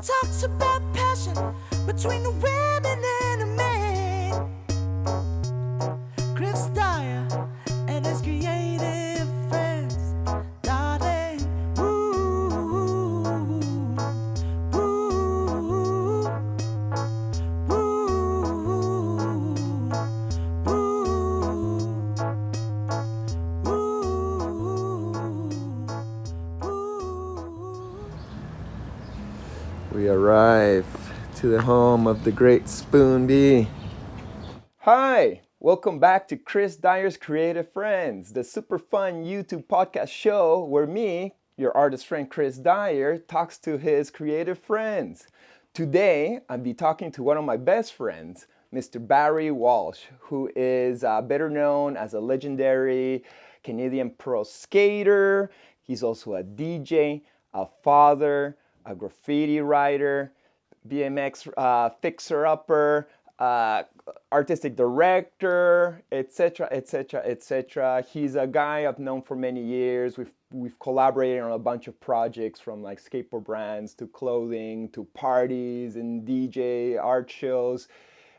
talks about passion between the women and the men. Chris Dyer and his creative friends, darling. Ooh, ooh, ooh, We arrive to the home of the great Spoon B. Hi, welcome back to Chris Dyer's Creative Friends, the super fun YouTube podcast show where me, your artist friend Chris Dyer, talks to his creative friends. Today, I'll be talking to one of my best friends, Mr. Barry Walsh, who is better known as a legendary Canadian pro skater. He's also a DJ, a father, a graffiti writer, BMX fixer-upper, artistic director, etc., etc., etc. He's a guy I've known for many years. We've collaborated on a bunch of projects, from like skateboard brands to clothing to parties and DJ art shows,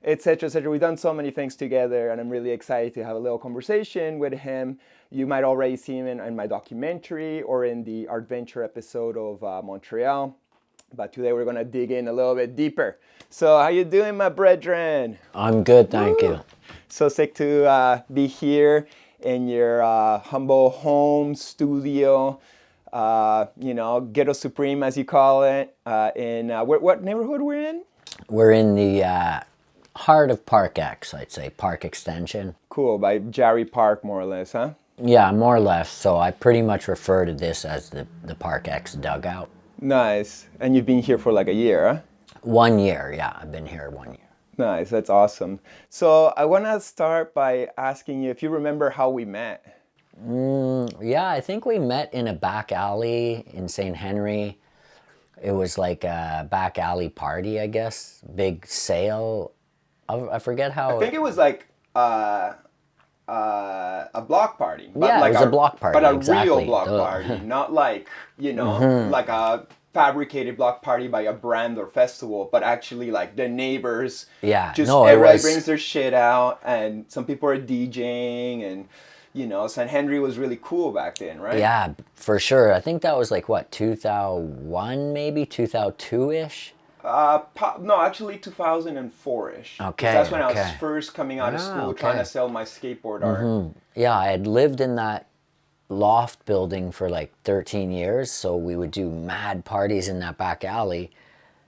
etc., etc. We've done so many things together, and I'm really excited to have a little conversation with him. You might already see him in my documentary or in the Adventure episode of Montréal. But today we're going to dig in a little bit deeper. So how you doing, my brethren? I'm good, thank you. So sick to be here in your humble home studio, Ghetto Supreme, as you call it, in what neighborhood we're in? We're in the heart of Park X, I'd say, Park Extension. Cool, by Jarry Park, more or less, huh? Yeah, more or less. So I pretty much refer to this as the Park X dugout. Nice. And you've been here for like a year, huh? 1 year, yeah. I've been here 1 year. Nice, that's awesome. So I want to start by asking you if you remember how we met. Yeah, I think we met in a back alley in St. Henri. It was like a back alley party, I guess. Big sale. I forget how. I think it was like a block party. But yeah, like it was a block party, but a exactly. real block party, not like, like a fabricated block party by a brand or festival, but actually like the neighbors. Yeah, just no, everybody brings their shit out, and some people are DJing, and St. Henri was really cool back then, right? Yeah, for sure. I think that was like what, 2001 maybe, 2002-ish. No, actually 2004-ish. Okay, That's when I was first coming out of school, trying to sell my skateboard art. Yeah, I had lived in that loft building for like 13 years, so we would do mad parties in that back alley,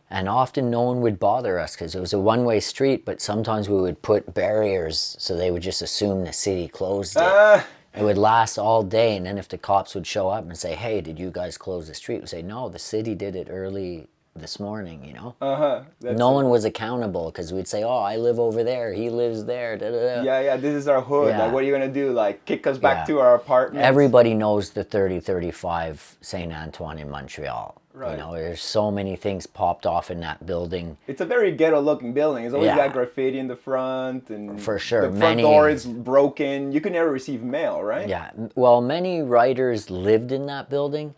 and often no one would bother us because it was a one-way street, but sometimes we would put barriers so they would just assume the city closed it. It would last all day, and then if the cops would show up and say, hey, did you guys close the street? We'd say, no, the city did it early this morning, No one was accountable because we'd say, oh, I live over there, he lives there, da-da-da. Yeah, this is our hood. Yeah. Like, what are you going to do? Like, kick us back to our apartment? Everybody knows the 3035 Saint Antoine in Montreal. Right. There's so many things popped off in that building. It's a very ghetto-looking building. It's always got graffiti in the front, and for sure, the front door is broken. You can never receive mail, right? Yeah, well, many writers lived in that building,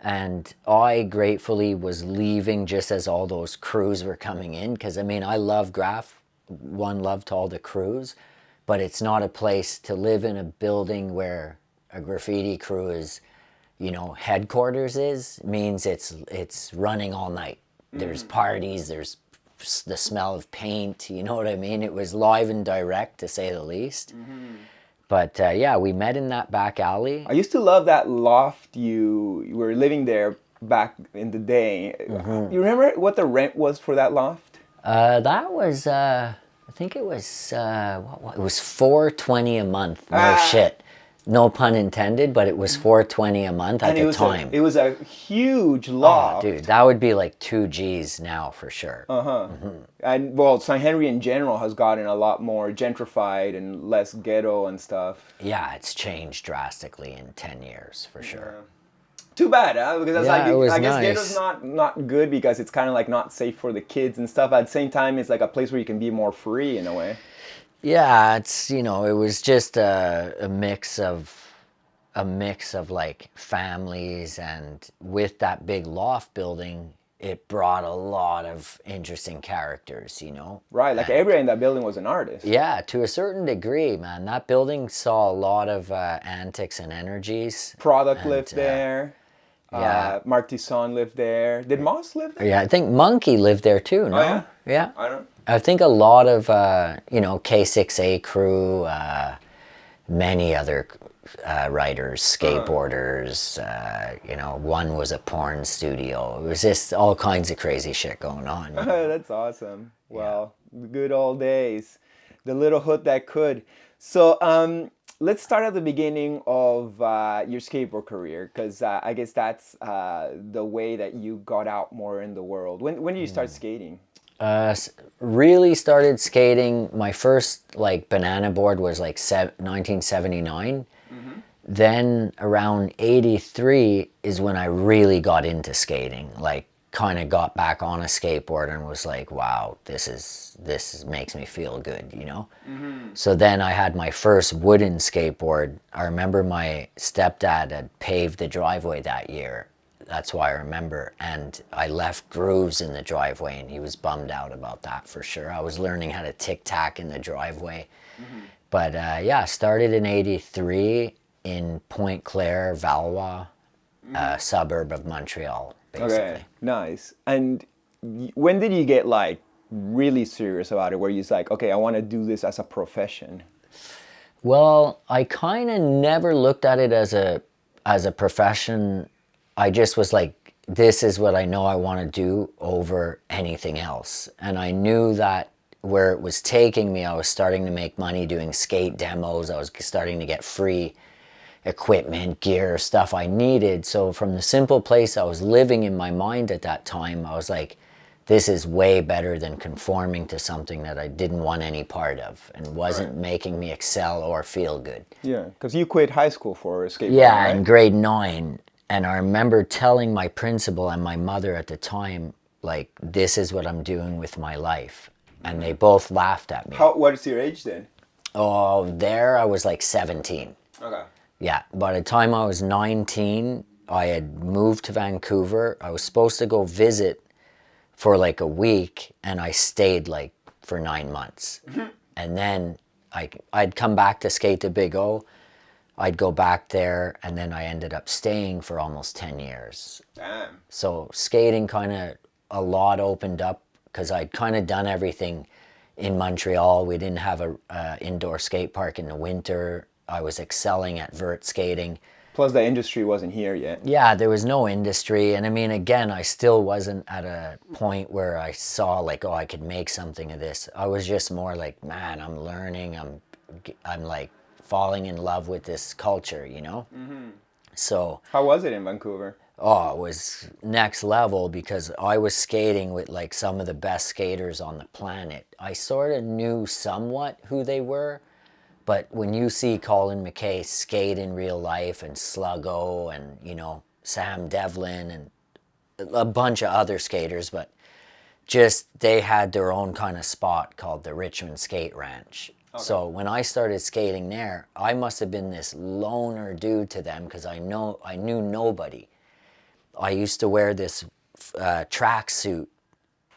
and I gratefully was leaving just as all those crews were coming in, because I love one love to all the crews, but it's not a place to live in a building where a graffiti crew is, headquarters means it's running all night. There's parties, there's the smell of paint, you know what I mean? It was live and direct, to say the least. But yeah, we met in that back alley. I used to love that loft. You were living there back in the day. You remember what the rent was for that loft? That was, I think it was, it was $420 a month. No shit. No pun intended, but it was $420 a month at the time. It was a huge loft. Oh, dude, that would be like 2 G's now for sure. And well, St. Henri in general has gotten a lot more gentrified and less ghetto and stuff. Yeah, it's changed drastically in 10 years for sure. Too bad, huh? Because I guess nice. ghetto's not good because it's kind of like not safe for the kids and stuff. At the same time, it's like a place where you can be more free in a way. Yeah, it's, it was just a mix of like families, and with that big loft building, it brought a lot of interesting characters, you know. Right, like everyone in that building was an artist. Yeah, to a certain degree, man. That building saw a lot of antics and energies. Product lived there. Yeah. Marc Tison lived there. Did Moss live there? Yeah, I think Monkey lived there too, no? Oh, yeah? Yeah. I don't. I think a lot of, you know, K6A crew, many other writers, skateboarders, you know, one was a porn studio. It was just all kinds of crazy shit going on. That's awesome. Well, the good old days. The little hood that could. So let's start at the beginning of your skateboard career, because I guess that's the way that you got out more in the world. When did you start skating? Really started skating, my first like banana board was like 1979. Then around 83 is when I really got into skating, like kind of got back on a skateboard and was like, wow, this makes me feel good, you know. So then I had my first wooden skateboard. I remember my stepdad had paved the driveway that year. That's why I remember. And I left grooves in the driveway and he was bummed out about that for sure. I was learning how to tic-tac in the driveway. But yeah, started in 83 in Pointe Claire, Valois, a suburb of Montreal, basically. Okay, nice. And when did you get like really serious about it, where you're like, okay, I want to do this as a profession? Well, I kind of never looked at it as a profession. I just was like, this is what I know I want to do over anything else. And I knew that where it was taking me, I was starting to make money doing skate demos. I was starting to get free equipment, gear, stuff I needed. So from the simple place I was living in my mind at that time, I was like, this is way better than conforming to something that I didn't want any part of and wasn't making me excel or feel good. Yeah, because you quit high school for skateboarding, Yeah, right? in grade 9. And I remember telling my principal and my mother at the time, like, this is what I'm doing with my life. And they both laughed at me. What is your age then? Oh, there I was like 17. Okay. Yeah, by the time I was 19, I had moved to Vancouver. I was supposed to go visit for like a week, and I stayed like for 9 months. And then I'd come back to skate the Big O. I'd go back there, and then I ended up staying for almost 10 years. Damn. So skating kind of a lot opened up because I'd kind of done everything in Montreal. We didn't have a indoor skate park in the winter. I was excelling at vert skating. Plus the industry wasn't here yet. Yeah, there was no industry. And I mean, again, I still wasn't at a point where I saw like, oh, I could make something of this. I was just more like, man, I'm learning. I'm like falling in love with this culture, you know? So How was it in Vancouver? oh, it was next level because I was skating with like some of the best skaters on the planet. I sort of knew somewhat who they were, but when you see Colin McKay skate in real life and Sluggo and, you know, Sam Devlin and a bunch of other skaters, but just they had their own kind of spot called the Richmond Skate Ranch. Okay. So when I started skating there, I must have been this loner dude to them because I knew nobody. I used to wear this tracksuit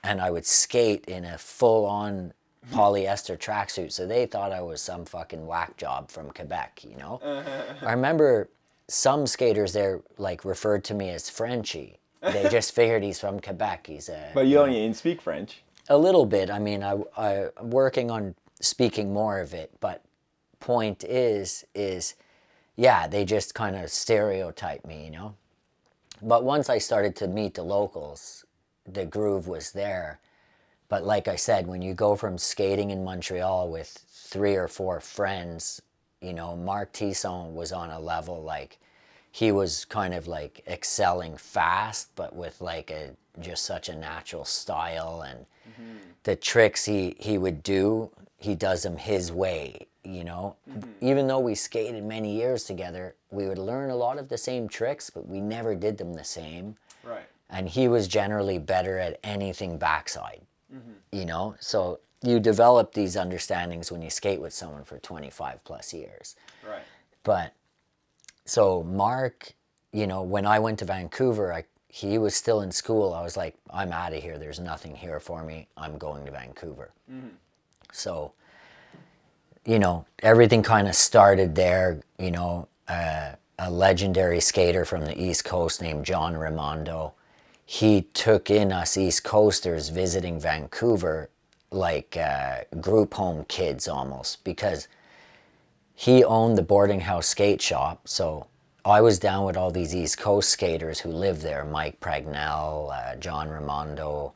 and I would skate in a full-on polyester tracksuit, so they thought I was some fucking whack job from Quebec, you know? I remember some skaters there like referred to me as Frenchie. They just figured he's from Quebec. But you only didn't speak French. A little bit. I mean, I'm working on speaking more of it, but point is yeah, they just kind of stereotype me, you know? But once I started to meet the locals, the groove was there. But like I said, when you go from skating in Montreal with 3 or 4 friends, you know, Marc Tison was on a level like, he was kind of like excelling fast, but with like just such a natural style, and the tricks he would do, he does them his way, you know. Even though we skated many years together, we would learn a lot of the same tricks, but we never did them the same. Right. And he was generally better at anything backside, you know. So you develop these understandings when you skate with someone for 25 plus years. Right. But so Marc, you know, when I went to Vancouver, he was still in school, I was like, I'm out of here. There's nothing here for me. I'm going to Vancouver. So, you know, everything kind of started there. You know, a legendary skater from the East Coast named John Raimondo, he took in us East Coasters visiting Vancouver like group home kids almost, because he owned the boarding house skate shop. So I was down with all these East Coast skaters who lived there, Mike Pragnell, John Raimondo,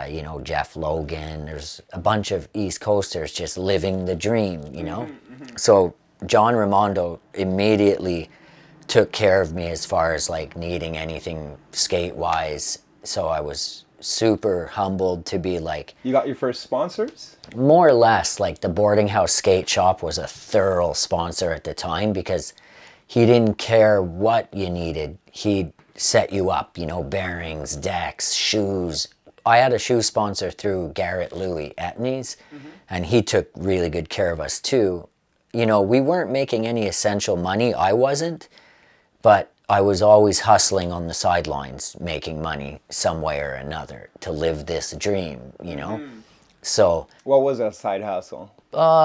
you know, Jeff Logan. There's a bunch of East Coasters just living the dream, you know. So John Raimondo immediately took care of me as far as like needing anything skate wise. So I was super humbled to be like, You got your first sponsors? more or less, like the boarding house skate shop was a thorough sponsor at the time, because he didn't care what you needed. He'd set you up, you know, bearings, decks, shoes. I had a shoe sponsor through Garrett Louie Etnies, and he took really good care of us too. You know, we weren't making any essential money. I wasn't, but I was always hustling on the sidelines, making money some way or another to live this dream, you know? So, What was a side hustle?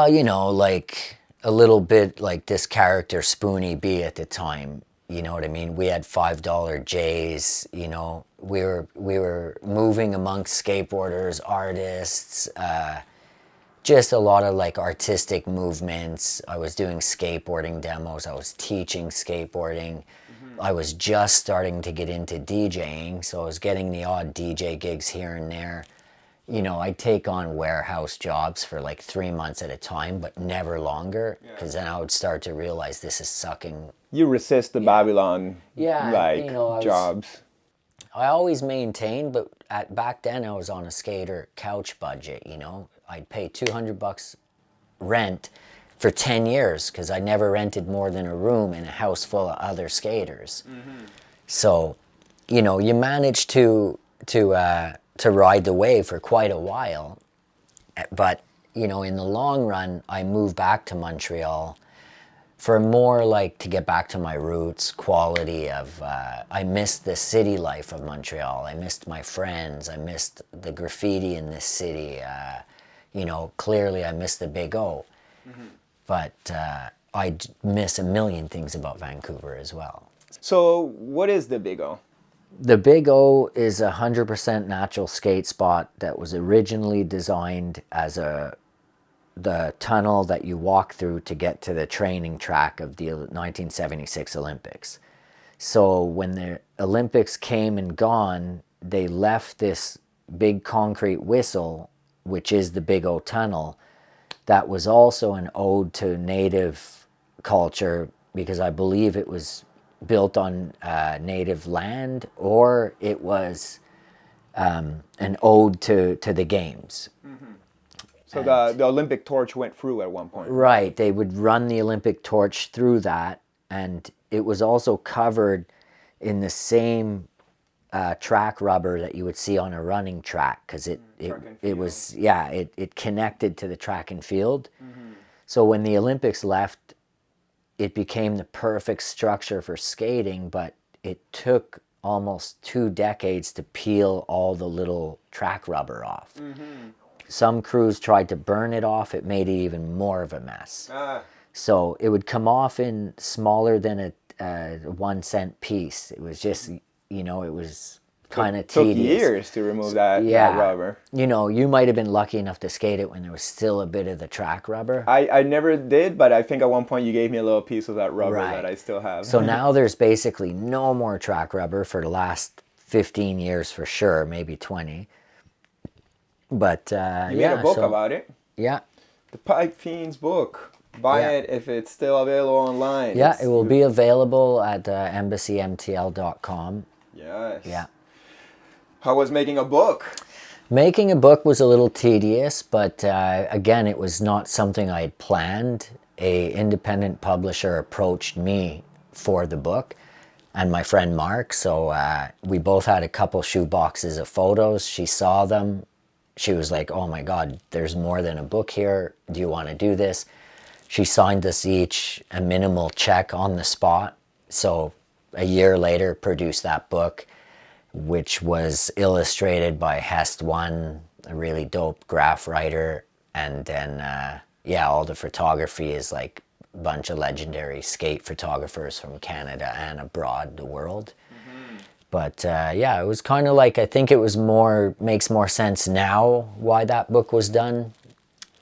you know, like a little bit like this character Spoonie B at the time, you know what I mean? We had $5 J's, you know, we were moving amongst skateboarders, artists, just a lot of like artistic movements. I was doing skateboarding demos. I was teaching skateboarding. I was just starting to get into DJing, so I was getting the odd DJ gigs here and there. You know, I'd take on warehouse jobs for like 3 months at a time, but never longer, because then I would start to realize this is sucking. You resist the Babylon like you know, jobs. I always maintained, but back then I was on a skater couch budget, you know. I'd pay $200 rent for 10 years because I never rented more than a room in a house full of other skaters. So, you know, you manage to ride the wave for quite a while. But, you know, in the long run, I moved back to Montreal for more like to get back to my roots, quality of, I missed the city life of Montreal. I missed my friends. I missed the graffiti in this city. You know, clearly I missed the Big O. But I miss a million things about Vancouver as well. So what is the Big O? The Big O is a 100% natural skate spot that was originally designed as the tunnel that you walk through to get to the training track of the 1976 Olympics. So when the Olympics came and gone, they left this big concrete whistle, which is the Big O tunnel, that was also an ode to native culture, because I believe it was built on native land, or it was an ode to the games. So the Olympic torch went through at one point. Right, they would run the Olympic torch through that, and it was also covered in the same track rubber that you would see on a running track, because it was, it connected to the track and field. So when the Olympics left, it became the perfect structure for skating, but it took almost 2 decades to peel all the little track rubber off. Some crews tried to burn it off. It made it even more of a mess. So it would come off in smaller than a 1 cent piece. It was just, you know, it was kind of tedious. Took years to remove that rubber. You know, you might have been lucky enough to skate it when there was still a bit of the track rubber. I never did, but I think at one point you gave me a little piece of that rubber Right. that I still have. So now there's basically no more track rubber for the last 15 years for sure, maybe 20. But you made a book about it. Yeah. The Pipe Fiends book. Buy it if it's still available online. Yeah, it will be available at EmbassyMTL.com. Yes. Yeah. How was making a book? Making a book was a little tedious, but again, it was not something I had planned. A independent publisher approached me for the book, and my friend Marc. So we both had a couple shoe boxes of photos. She saw them. She was like, oh my God, there's more than a book here. Do you want to do this? She signed us each a minimal check on the spot. So a year later produced that book, which was illustrated by Hest One, a really dope graph writer. And then, all the photography is like a bunch of legendary skate photographers from Canada and abroad the world. But it was kind of like, I think it was makes more sense now why that book was done.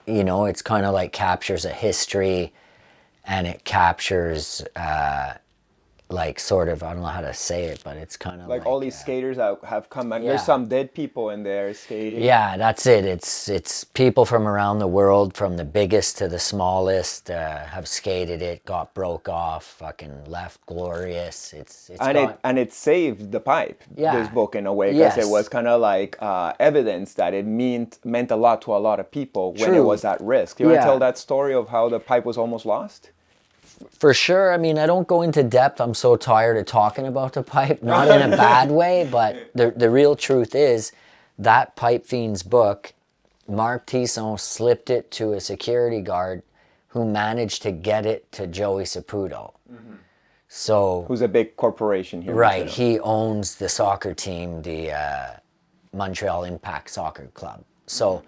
You know, it's kind of like captures a history, and it captures like sort of, I don't know how to say it, but it's kind of like all these skaters that have come, and there's some dead people in there skating. Yeah, that's it. It's people from around the world, from the biggest to the smallest, have skated it, got broke off, fucking left glorious. And it saved the pipe, this book, in a way, because it was kind of like evidence that it meant a lot to a lot of people when it was at risk. You want to tell that story of how the pipe was almost lost? For sure. I mean, I don't go into depth. I'm so tired of talking about the pipe, not in a bad way, but the real truth is that Pipe Fiends book, Marc Tison slipped it to a security guard who managed to get it to Joey Saputo. So, who's a big corporation here. Right. He owns the soccer team, the Montreal Impact Soccer Club. So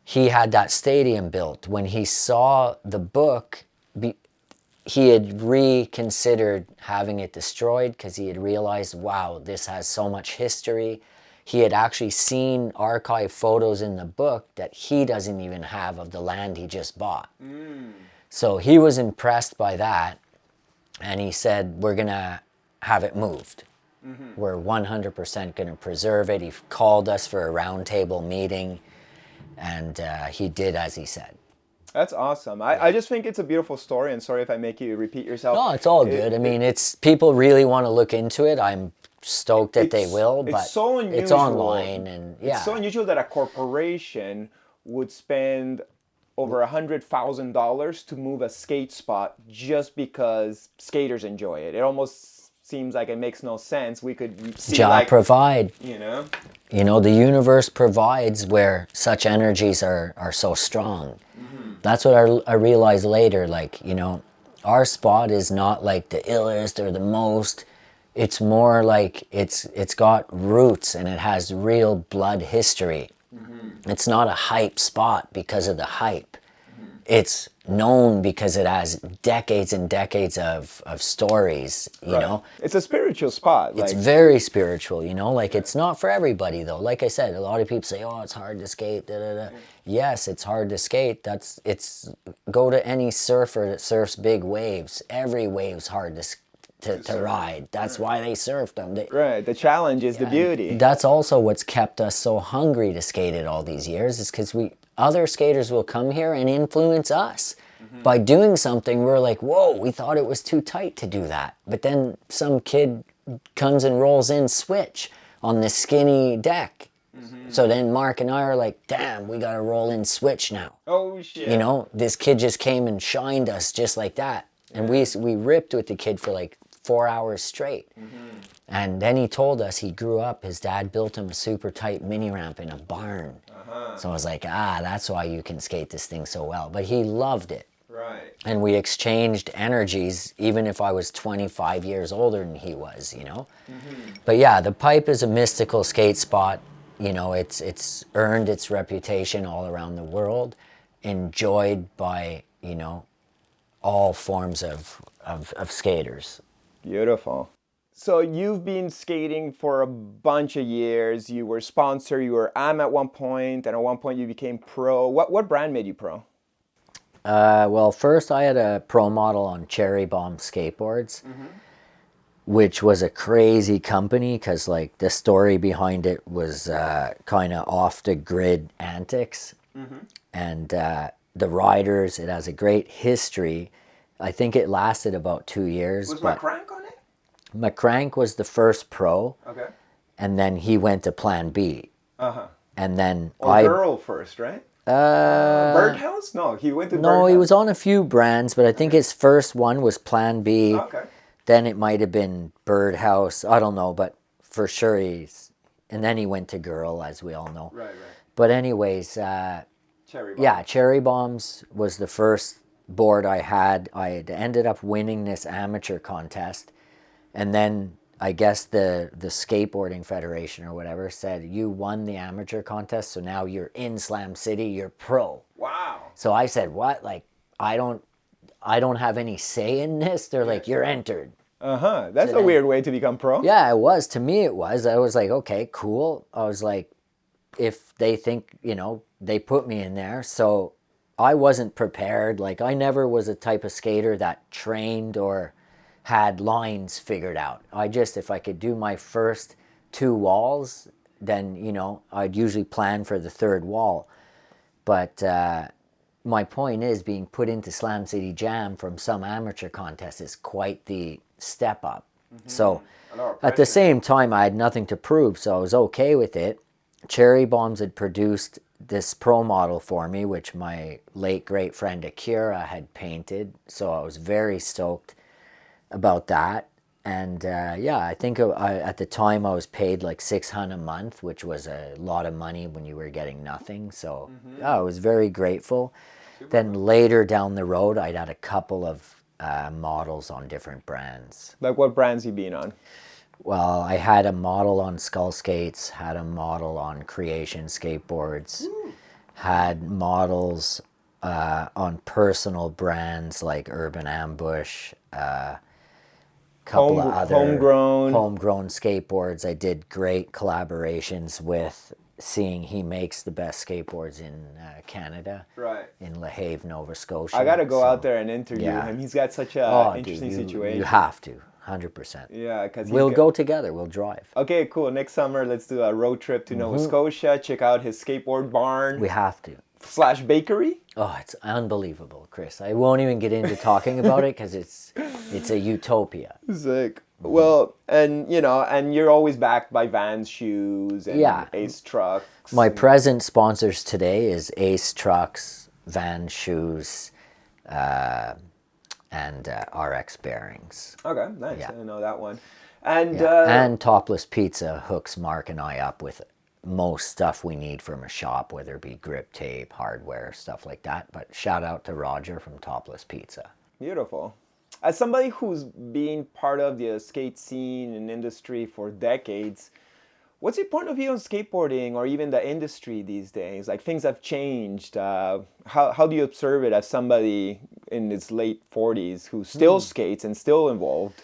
he had that stadium built. When he saw the book, he had reconsidered having it destroyed because he had realized, wow, this has so much history. He had actually seen archive photos in the book that he doesn't even have of the land he just bought. So he was impressed by that, and he said, we're going to have it moved. We're 100% going to preserve it. He called us for a roundtable meeting, and he did as he said. That's awesome. I just think it's a beautiful story, and sorry if I make you repeat yourself. No, it's all good. I mean, it's people really want to look into it. I'm stoked that they will, but it's so unusual. It's online, and it's so unusual that a corporation would spend over $100,000 to move a skate spot just because skaters enjoy it. It almost seems like it makes no sense. We could see provide. You know, the universe provides where such energies are so strong. That's what I realized later, like, our spot is not like the illest or the most. It's more like it's got roots and it has real blood history. It's not a hype spot because of the hype. It's known because it has decades and decades of stories, you know. It's a spiritual spot. It's very spiritual, like it's not for everybody though. Like I said, a lot of people say, oh, it's hard to skate, da, da, da. Yes, it's hard to skate. Go to any surfer that surfs big waves. Every wave's hard to ride. That's why they surf them. The challenge is the beauty. That's also what's kept us so hungry to skate it all these years, is because other skaters will come here and influence us. By doing something, we're like, whoa, we thought it was too tight to do that. But then some kid comes and rolls in switch on the skinny deck. So then Mark and I are like, damn, we got to roll in switch now. Oh, shit. This kid just came and shined us just like that. And we ripped with the kid for like 4 hours straight. And then he told us he grew up, his dad built him a super tight mini ramp in a barn. So I was like, that's why you can skate this thing so well. But he loved it. Right. And we exchanged energies, even if I was 25 years older than he was, But yeah, the pipe is a mystical skate spot. It's earned its reputation all around the world, enjoyed by, all forms of skaters. Beautiful. So you've been skating for a bunch of years. You were sponsored, you were AM at one point, and at one point you became pro. What brand made you pro? Well, first I had a pro model on Cherry Bomb skateboards, which was a crazy company because like the story behind it was kind of off the grid antics. And the riders, it has a great history. I think it lasted about 2 years. Was McCrank on it? McCrank was the first pro. Okay. And then he went to Plan B. And then Girl first, right? Birdhouse? No, he went to Birdhouse. No, he was on a few brands, but I think his first one was Plan B. Okay. Then it might have been Birdhouse. I don't know, but for sure and then he went to Girl, as we all know. Right. But anyways, Cherry Bomb. Yeah, Cherry Bombs was the first board I had. I had ended up winning this amateur contest, And then I guess the skateboarding federation or whatever said, you won the amateur contest, so now you're in Slam City, you're pro. Wow. So I said, what? Like, I don't have any say in this. They're like, you're entered. That's a weird way to become pro. Yeah, it was. To me, it was. I was like, okay, cool. I was like, if they think, they put me in there. So I wasn't prepared. Like, I never was a type of skater that trained or had lines figured out. If I could do my first 2 walls, then, I'd usually plan for the 3rd wall. But my point is, being put into Slam City Jam from some amateur contest is quite the step up. So at the same time, I had nothing to prove, so I was okay with it. Cherry Bombs had produced this pro model for me, which my late great friend Akira had painted. So I was very stoked about that. And I think at the time I was paid like $600 a month, which was a lot of money when you were getting nothing. So I was very grateful. Then later down the road, I'd had a couple of models on different brands. Like what brands you been on? Well, I had a model on Skull Skates, had a model on Creation Skateboards, had models on personal brands like Urban Ambush, couple of other homegrown skateboards. I did great collaborations with Seeing. He makes the best skateboards in Canada, right, in La Havre, Nova Scotia. I gotta go out there and interview him. He's got such a interesting situation. You have to, 100%. Yeah, because we'll go together. We'll drive. Okay, cool. Next summer, let's do a road trip to Nova Scotia. Check out his skateboard barn. We have to. / bakery. Oh, it's unbelievable, Chris. I won't even get into talking about it because it's a utopia. Sick. Well, and you're always backed by Vans shoes and Ace Trucks. My present sponsors today is Ace Trucks, Vans shoes, and RX bearings. Okay, nice. Yeah. I know that one. And and Topless Pizza hooks Mark and I up with most stuff we need from a shop, whether it be grip tape, hardware, stuff like that. But shout out to Roger from Topless Pizza. Beautiful. As somebody who's been part of the skate scene and industry for decades, what's your point of view on skateboarding or even the industry these days? Like, things have changed. How do you observe it as somebody in his late 40s who still skates and still involved?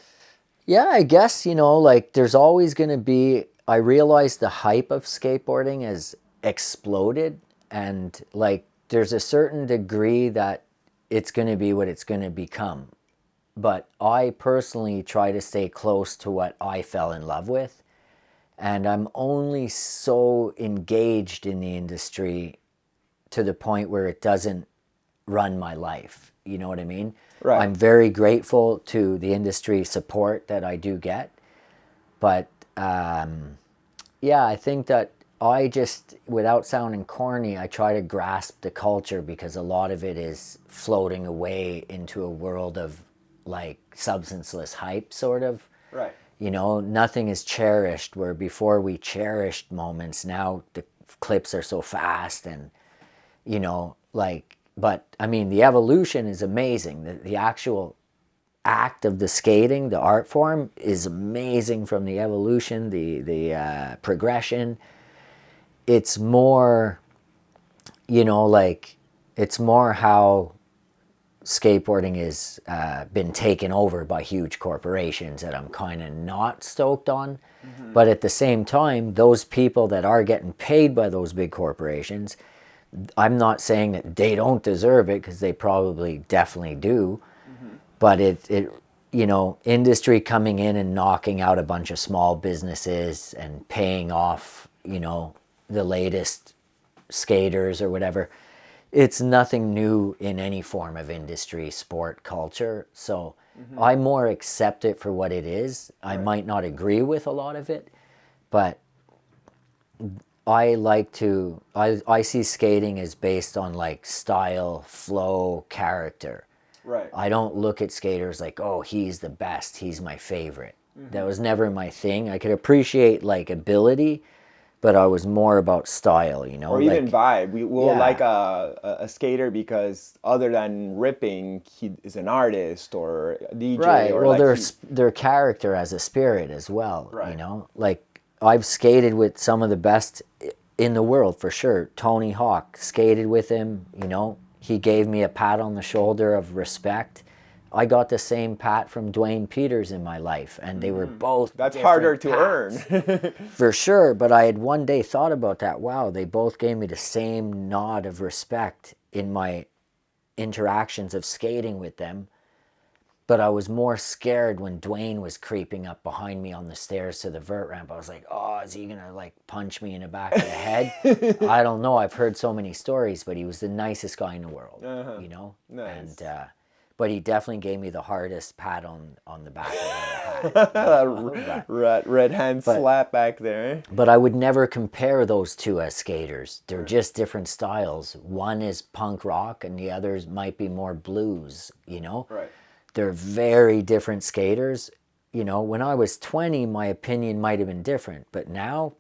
Yeah, I guess, there's always going to be, I realize the hype of skateboarding has exploded, and there's a certain degree that it's going to be what it's going to become. But I personally try to stay close to what I fell in love with. And I'm only so engaged in the industry to the point where it doesn't run my life. You know what I mean? Right. I'm very grateful to the industry support that I do get. But I think that I just, without sounding corny, I try to grasp the culture, because a lot of it is floating away into a world of substanceless hype, sort of. Right. Nothing is cherished, where before we cherished moments, now the clips are so fast, and but I mean, the evolution is amazing. The actual act of the skating, the art form, is amazing. From the evolution, the progression, it's more, it's more how skateboarding is been taken over by huge corporations that I'm kind of not stoked on. But at the same time, those people that are getting paid by those big corporations, I'm not saying that they don't deserve it, because they probably definitely do. But it industry coming in and knocking out a bunch of small businesses and paying off, the latest skaters or whatever. It's nothing new in any form of industry, sport, culture. So I more accept it for what it is. I might not agree with a lot of it, but I see skating as based on style, flow, character. Right. I don't look at skaters like, oh, he's the best, he's my favorite. That was never my thing. I could appreciate ability, but I was more about style, you know. Or even vibe. We will Yeah. like a skater because other than ripping, he is an artist or a DJ. Right. Or Well, like their character as a spirit as well. Right. You know, like I've skated with some of the best in the world for sure. Tony Hawk, skated with him. You know, he gave me a pat on the shoulder of respect. I got the same pat from Dwayne Peters in my life, and they were both. That's different harder to pats. earn. For sure, but I had one day thought about that. Wow, they both gave me the same nod of respect in my interactions of skating with them. But I was more scared when Dwayne was creeping up behind me on the stairs to the vert ramp. I was like, oh, is he going to like punch me in the back of the head? I don't know. I've heard so many stories, but he was the nicest guy in the world, you know? Nice. And, but he definitely gave me the hardest pat on the back of the head. Red hand slap back there. But I would never compare those two as skaters. They're just different styles. One is punk rock and the others might be more blues, you know? Right. They're very different skaters. You know, when I was 20, my opinion might have been different. But now,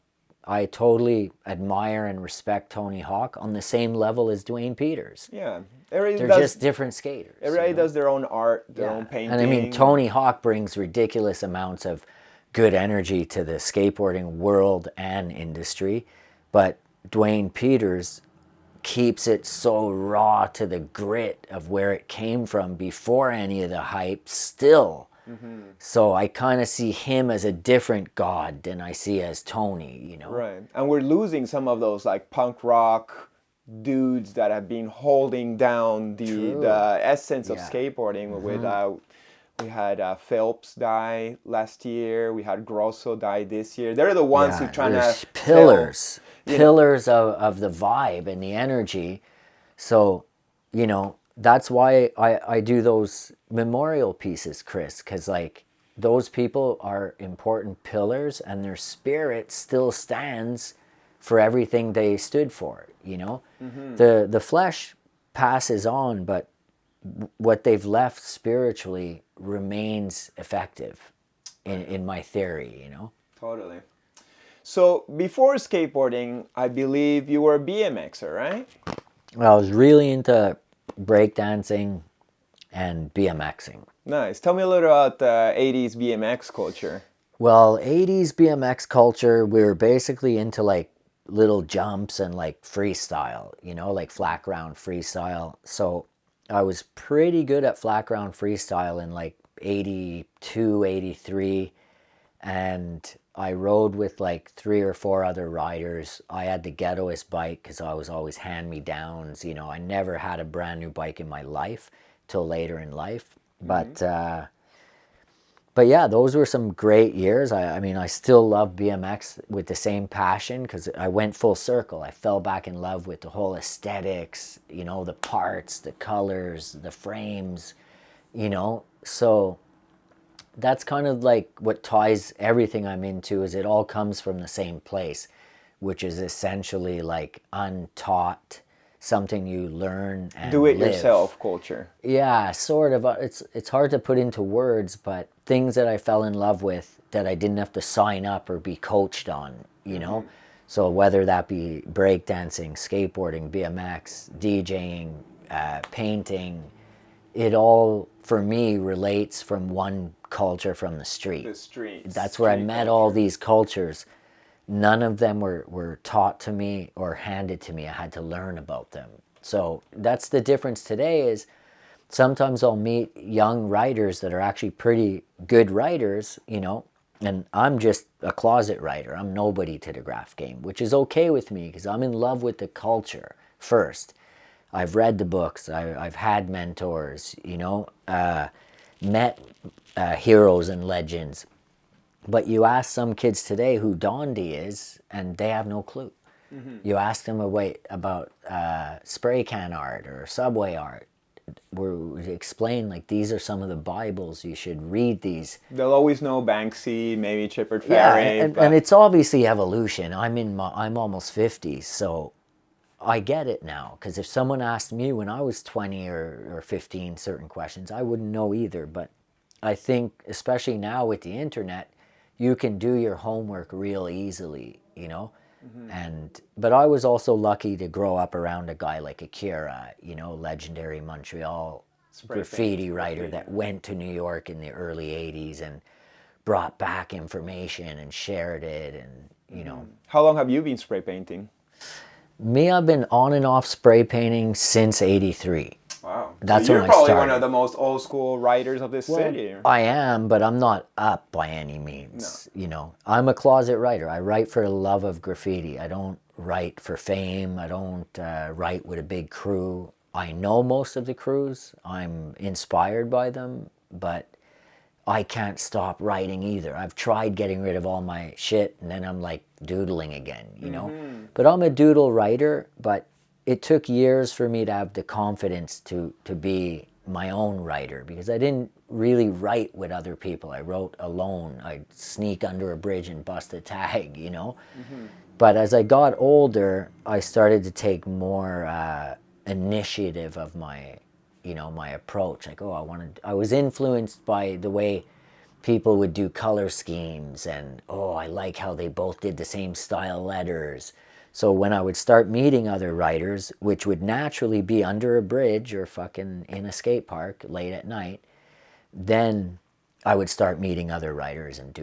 I totally admire and respect Tony Hawk on the same level as Dwayne Peters. Yeah. They're just different skaters. Everybody does their own art, their own painting. And I mean, Tony Hawk brings ridiculous amounts of good energy to the skateboarding world and industry. But Dwayne Peters keeps it so raw to the grit of where it came from before any of the hype still. So I kind of see him as a different god than I see as Tony, you know. Right. And we're losing some of those like punk rock dudes that have been holding down the essence of skateboarding. With we had Phelps die last year, we had Grosso die this year. They're the ones who trying to pillars of the vibe and the energy. So, you know, that's why I do those memorial pieces, Chris, because like those people are important pillars and their spirit still stands for everything they stood for, you know. The flesh passes on, but what they've left spiritually remains effective in my theory, you know. Totally. So before skateboarding, I believe you were a BMXer, right? Well, I was really into breakdancing and BMXing. Nice. Tell me a little about the 80s BMX culture. Well, 80s BMX culture, we were basically into like little jumps and like freestyle, you know, like flat ground freestyle. So I was pretty good at flat ground freestyle in like 82, 83. And I rode with like 3 or 4 other riders. I had the ghettoest bike because I was always hand-me-downs. You know, I never had a brand new bike in my life till later in life. But yeah, those were some great years. I mean, I still love BMX with the same passion because I went full circle. I fell back in love with the whole aesthetics, you know, the parts, the colors, the frames, you know. So that's kind of like what ties everything I'm into, is it all comes from the same place, which is essentially like untaught, something you learn and do it live. yourself culture. Yeah, sort of. It's hard to put into words, but things that I fell in love with that I didn't have to sign up or be coached on, you know. So whether that be breakdancing, skateboarding, BMX, DJing, painting, it all for me relates from one culture, from the street. The streets. That's where I met all these cultures. None of them were taught to me or handed to me. I had to learn about them. So that's the difference today, is sometimes I'll meet young writers that are actually pretty good writers, you know, and I'm just a closet writer. I'm nobody to the graph game, which is okay with me because I'm in love with the culture first. I've read the books. I've had mentors, you know, met heroes and legends. But you ask some kids today who Dondi is, and they have no clue. You ask them about spray can art or subway art. We explain, like, these are some of the Bibles. You should read these. They'll always know Banksy, maybe Chipper Ferry. Yeah, and it's obviously evolution. I'm almost 50, so I get it now. Because if someone asked me when I was 20 or 15 certain questions, I wouldn't know either. But I think, especially now with the internet, you can do your homework real easily, you know. But I was also lucky to grow up around a guy like Akira, you know, legendary Montreal graffiti writer that went to New York in the early 80s and brought back information and shared it, and, you know. How long have you been spray painting? Me, I've been on and off spray painting since 83. Wow. That's so when you're I probably started. one of the most old school writers of this city. I am, but I'm not up by any means. No. You know, I'm a closet writer. I write for the love of graffiti. I don't write for fame. I don't write with a big crew. I know most of the crews. I'm inspired by them, but I can't stop writing either. I've tried getting rid of all my shit, and then I'm like doodling again, you know. But I'm a doodle writer, but it took years for me to have the confidence to be my own writer, because I didn't really write with other people. I wrote alone. I'd sneak under a bridge and bust a tag, you know. But as I got older, I started to take more initiative of my, you know, my approach. Like, I was influenced by the way people would do color schemes, and I like how they both did the same style letters. So when I would start meeting other writers, which would naturally be under a bridge or fucking in a skate park late at night, then I would start meeting other writers and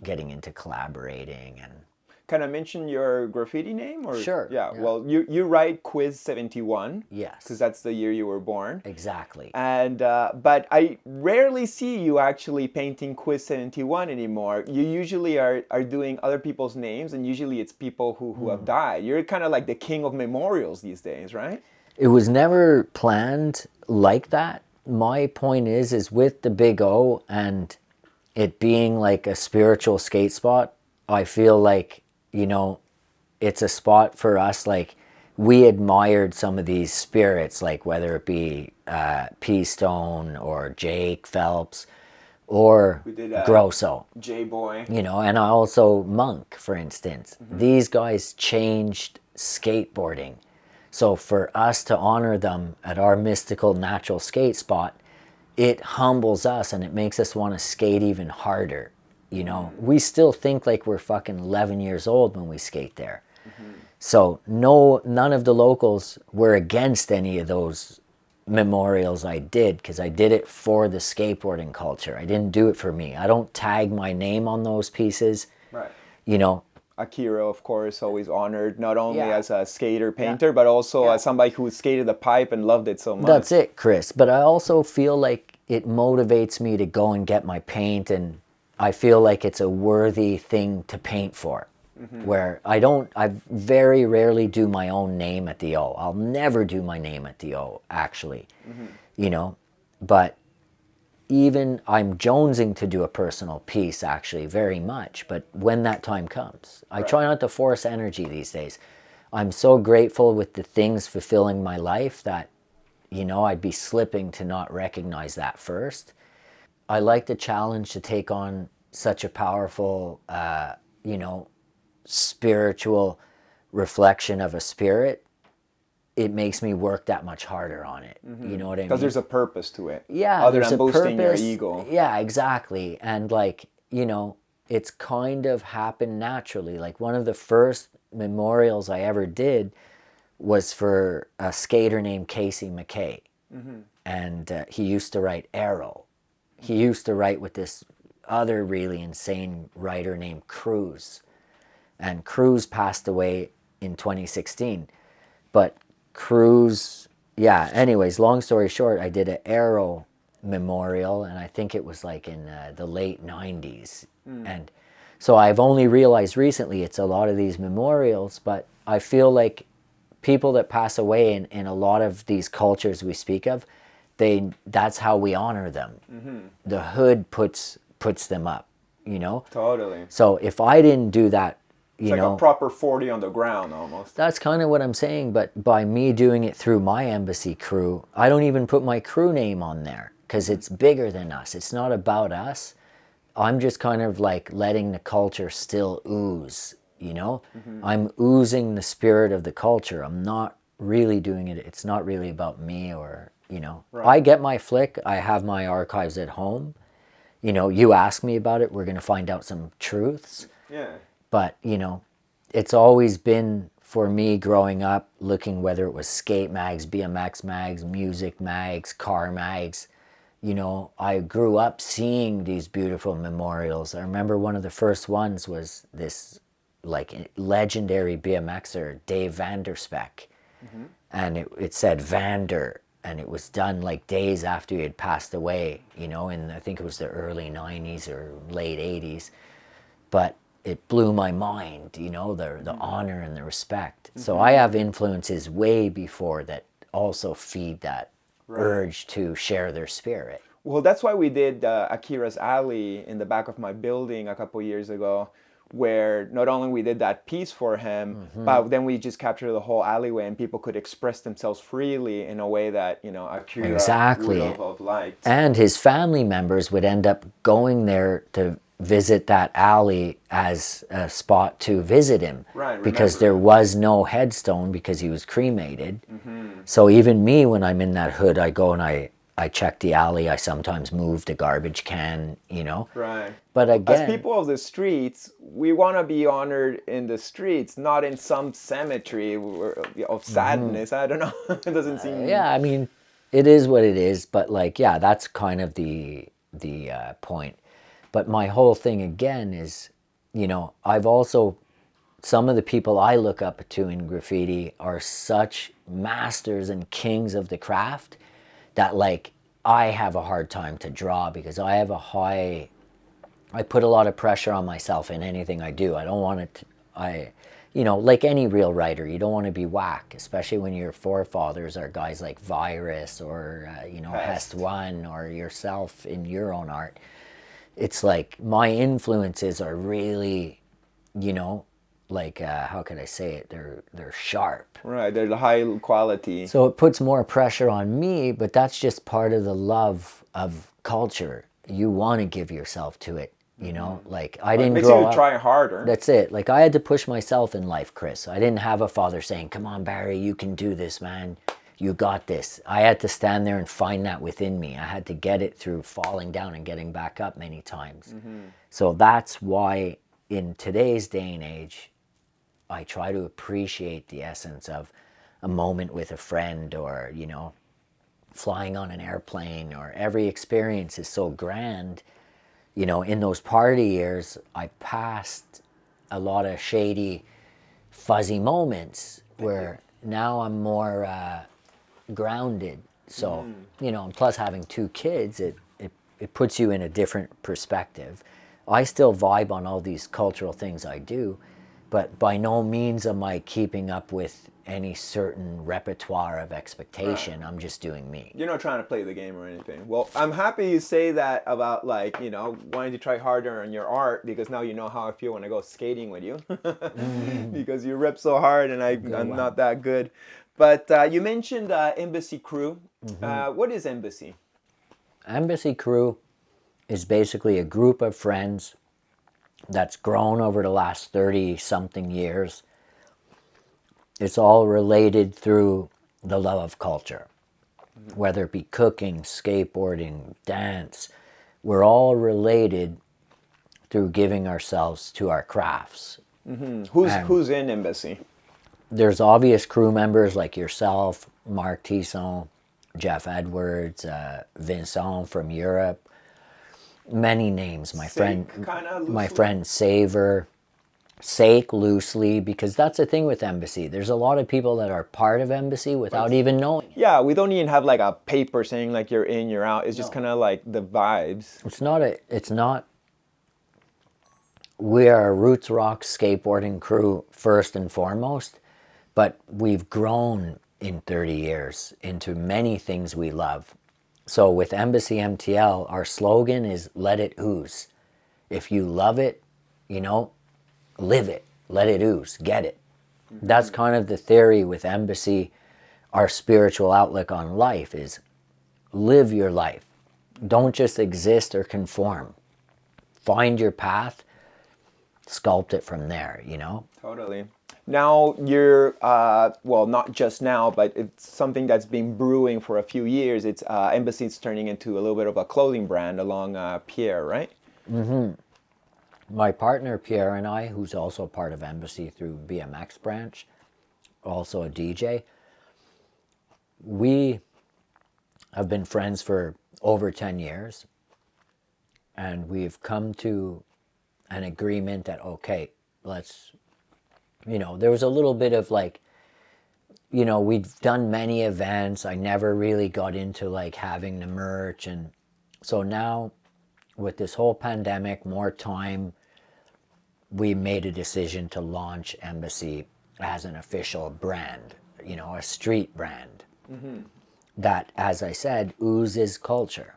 getting into collaborating. And can I mention your graffiti name? Or? Sure. Yeah. Well, you write Quiz 71. Yes. Because that's the year you were born. Exactly. And but I rarely see you actually painting Quiz 71 anymore. You usually are doing other people's names, and usually it's people who have died. You're kind of like the king of memorials these days, right? It was never planned like that. My point is with the Big O and it being like a spiritual skate spot, I feel like, you know, it's a spot for us. Like, we admired some of these spirits, like whether it be P Stone or Jake Phelps or Grosso, J-Boy, you know, and also Monk, for instance. These guys changed skateboarding. So for us to honor them at our mystical natural skate spot, it humbles us and it makes us want to skate even harder. You know, we still think like we're fucking 11 years old when we skate there. So none of the locals were against any of those memorials I did, because I did it for the skateboarding culture. I didn't do it for me. I don't tag my name on those pieces. Right. You know. Akira, of course, always honored, not only as a skater painter, but also as somebody who skated the pipe and loved it so much. That's it, Chris. But I also feel like it motivates me to go and get my paint, and I feel like it's a worthy thing to paint for. Where I very rarely do my own name at the O. I'll never do my name at the O, actually. You know, but even I'm jonesing to do a personal piece, actually, very much. But when that time comes, I try not to force energy these days. I'm so grateful with the things fulfilling my life that, you know, I'd be slipping to not recognize that first. I like the challenge to take on such a powerful, you know, spiritual reflection of a spirit. It makes me work that much harder on it. You know what I mean? Because there's a purpose to it. Yeah, other there's than a boosting purpose. your ego. Yeah, exactly. And like, you know, it's kind of happened naturally. Like, one of the first memorials I ever did was for a skater named Casey McKay. And he used to write Arrow. He used to write with this other really insane writer named Cruz. And Cruz passed away in 2016. But Cruz, yeah, anyways, long story short, I did an Arrow memorial, and I think it was like in the late 90s. And so I've only realized recently it's a lot of these memorials, but I feel like people that pass away in a lot of these cultures we speak of, that's how we honor them. The hood puts them up, you know? Totally. So if I didn't do that, It's like a proper 40 on the ground almost. That's kind of what I'm saying, but by me doing it through my embassy crew, I don't even put my crew name on there because it's bigger than us. It's not about us. I'm just kind of like letting the culture still ooze, you know? I'm oozing the spirit of the culture. I'm not really doing it. It's not really about me or, you know. I get my flick. I have my archives at home. You know, you ask me about it, we're going to find out some truths. Yeah. But, you know, it's always been for me growing up, looking whether it was skate mags, BMX mags, music mags, car mags. You know, I grew up seeing these beautiful memorials. I remember one of the first ones was this like legendary BMXer, Dave Vanderspeck. And it said Vander, and it was done like days after he had passed away, you know, and I think it was the early 90s or late 80s. But it blew my mind, you know, the honor and the respect. So I have influences way before that also feed that urge to share their spirit. Well, that's why we did Akira's Alley in the back of my building a couple years ago, where not only we did that piece for him, but then we just captured the whole alleyway and people could express themselves freely in a way that, you know, Akira Exactly. would have liked. And his family members would end up going there to visit that alley as a spot to visit him. Right, because remember. there was no headstone because he was cremated. So even me, when I'm in that hood, I go and I check the alley. I sometimes move the garbage can, you know. Right. But again, As people of the streets, we want to be honored in the streets, not in some cemetery of sadness. I don't know. It doesn't seem... yeah, I mean, it is what it is. But like, yeah, that's kind of the point. But my whole thing again is, you know, I've also, some of the people I look up to in graffiti are such masters and kings of the craft that like I have a hard time to draw because I have I put a lot of pressure on myself in anything I do. I don't want it to, you know, like any real writer, you don't want to be whack, especially when your forefathers are guys like Virus or, you know, Hest One or yourself in your own art. It's like my influences are really, you know, like, how can I say it? They're sharp. Right, they're the high quality. So it puts more pressure on me, but that's just part of the love of culture. You want to give yourself to it, you know? Like, I didn't Makes grow you up. try harder. That's it. Like, I had to push myself in life, Chris. I didn't have a father saying, come on, Barry, you can do this, man. You got this. I had to stand there and find that within me. I had to get it through falling down and getting back up many times. So that's why in today's day and age, I try to appreciate the essence of a moment with a friend or, you know, flying on an airplane, or every experience is so grand. You know, in those party years, I passed a lot of shady, fuzzy moments where now I'm more grounded. So, you know, and plus having 2 kids, it puts you in a different perspective. I still vibe on all these cultural things I do, but by no means am I keeping up with any certain repertoire of expectation. I'm just doing me. You're not trying to play the game or anything. Well, I'm happy you say that about, like, you know, wanting to try harder on your art, because now you know how I feel when I go skating with you. Because you rip so hard and I'm not that good. But you mentioned Embassy Crew. What is Embassy? Embassy Crew is basically a group of friends that's grown over the last 30-something years. It's all related through the love of culture, whether it be cooking, skateboarding, dance. We're all related through giving ourselves to our crafts. Who's in Embassy? There's obvious crew members like yourself, Marc Tison, Jeff Edwards, Vincent from Europe. Many names. My friend Saver. Sake loosely, because that's the thing with Embassy. There's a lot of people that are part of Embassy without even knowing it. Yeah, we don't even have like a paper saying like you're in, you're out. It's just kind of like the vibes. It's not. We are a roots rock skateboarding crew first and foremost, but we've grown in 30 years into many things we love. So with EmbassyMTL, our slogan is let it ooze. If you love it, you know, live it, let it ooze, get it. That's kind of the theory with Embassy. Our spiritual outlook on life is live your life. Don't just exist or conform. Find your path, sculpt it from there, you know? Totally. Now you're, well, not just now, but it's something that's been brewing for a few years. It's Embassy's turning into a little bit of a clothing brand along Pierre, right? My partner Pierre and I, who's also part of Embassy through BMX branch, also a DJ, we have been friends for over 10 years, and we've come to an agreement that, okay, let's, there was a little bit of like, we've done many events. I never really got into like having the merch. And so now with this whole pandemic, more time, we made a decision to launch Embassy as an official brand, a street brand. Mm-hmm. That, as I said, oozes culture.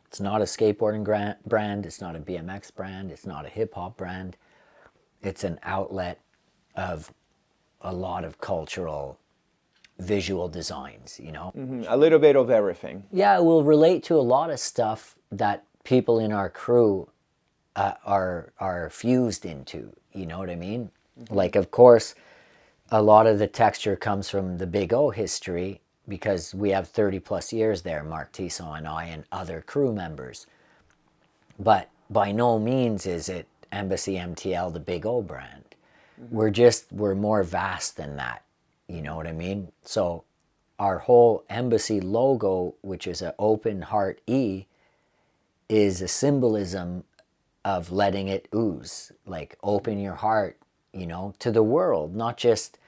It's not a skateboarding brand. It's not a BMX brand. It's not a hip hop brand. It's an outlet of a lot of cultural visual designs, Mm-hmm. A little bit of everything. Yeah, it will relate to a lot of stuff that people in our crew are fused into, you know what I mean? Mm-hmm. Like, of course, a lot of the texture comes from the Big O history, because we have 30 plus years there, Marc Tison and I and other crew members. But by no means is it EmbassyMTL, the Big O brand. Mm-hmm. We're more vast than that. You know what I mean? So our whole Embassy logo, which is an open heart E, is a symbolism of letting it ooze. Like, open your heart, to the world. Not just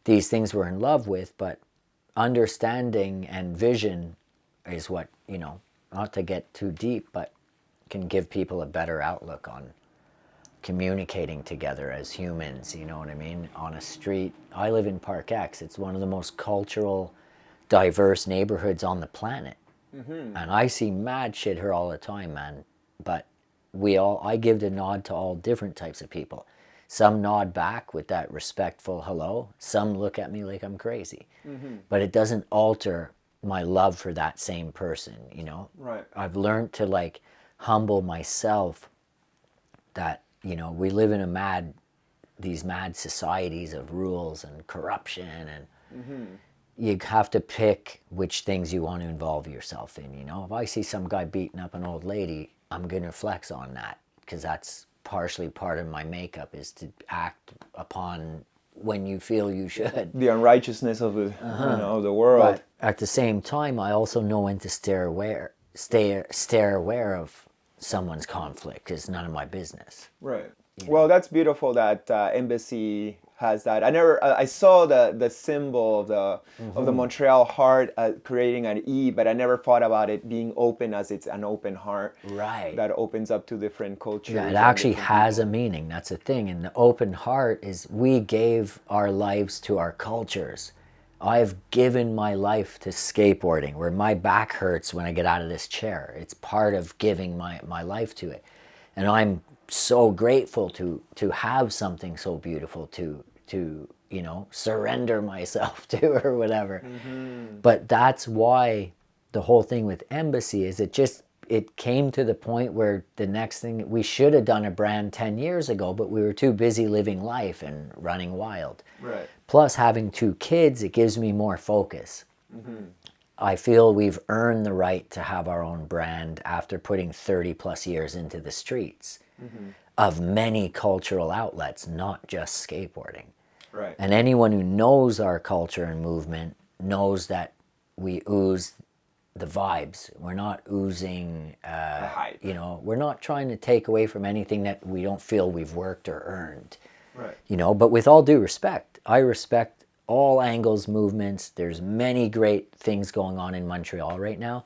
these things we're in love with, but understanding and vision is what, not to get too deep, but can give people a better outlook on communicating together as humans, you know what I mean? On a street. I live in Park X. It's one of the most cultural, diverse neighborhoods on the planet. Mm-hmm. And I see mad shit here all the time, man. But I give the nod to all different types of people. Some nod back with that respectful hello. Some look at me like I'm crazy. Mm-hmm. But it doesn't alter my love for that same person, Right. I've learned to like humble myself that, we live in these mad societies of rules and corruption, and mm-hmm. you have to pick which things you want to involve yourself in, If I see some guy beating up an old lady, I'm going to flex on that, because that's partially part of my makeup, is to act upon when you feel you should. The unrighteousness of the, the world. But at the same time, I also know when to stare aware of someone's conflict, because it's none of my business. Right. Well, that's beautiful that Embassy has that. I saw the symbol of the Montreal heart creating an E, but I never thought about it being open, as it's an open heart. Right. That opens up to different cultures. Yeah, it actually has a meaning. That's the thing. And the open heart is, we gave our lives to our cultures. I've given my life to skateboarding, where my back hurts when I get out of this chair. It's part of giving my life to it. And I'm so grateful to have something so beautiful to surrender myself to, or whatever. Mm-hmm. But that's why the whole thing with Embassy is, it came to the point where the next thing, we should have done a brand 10 years ago, but we were too busy living life and running wild. Right. Plus, having 2 kids, it gives me more focus. Mm-hmm. I feel we've earned the right to have our own brand after putting 30 plus years into the streets. Mm-hmm. Of many cultural outlets, not just skateboarding. Right. And anyone who knows our culture and movement knows that we ooze the vibes. We're not oozing, we're not trying to take away from anything that we don't feel we've worked or earned. Right. But with all due respect, I respect all angles, movements. There's many great things going on in Montreal right now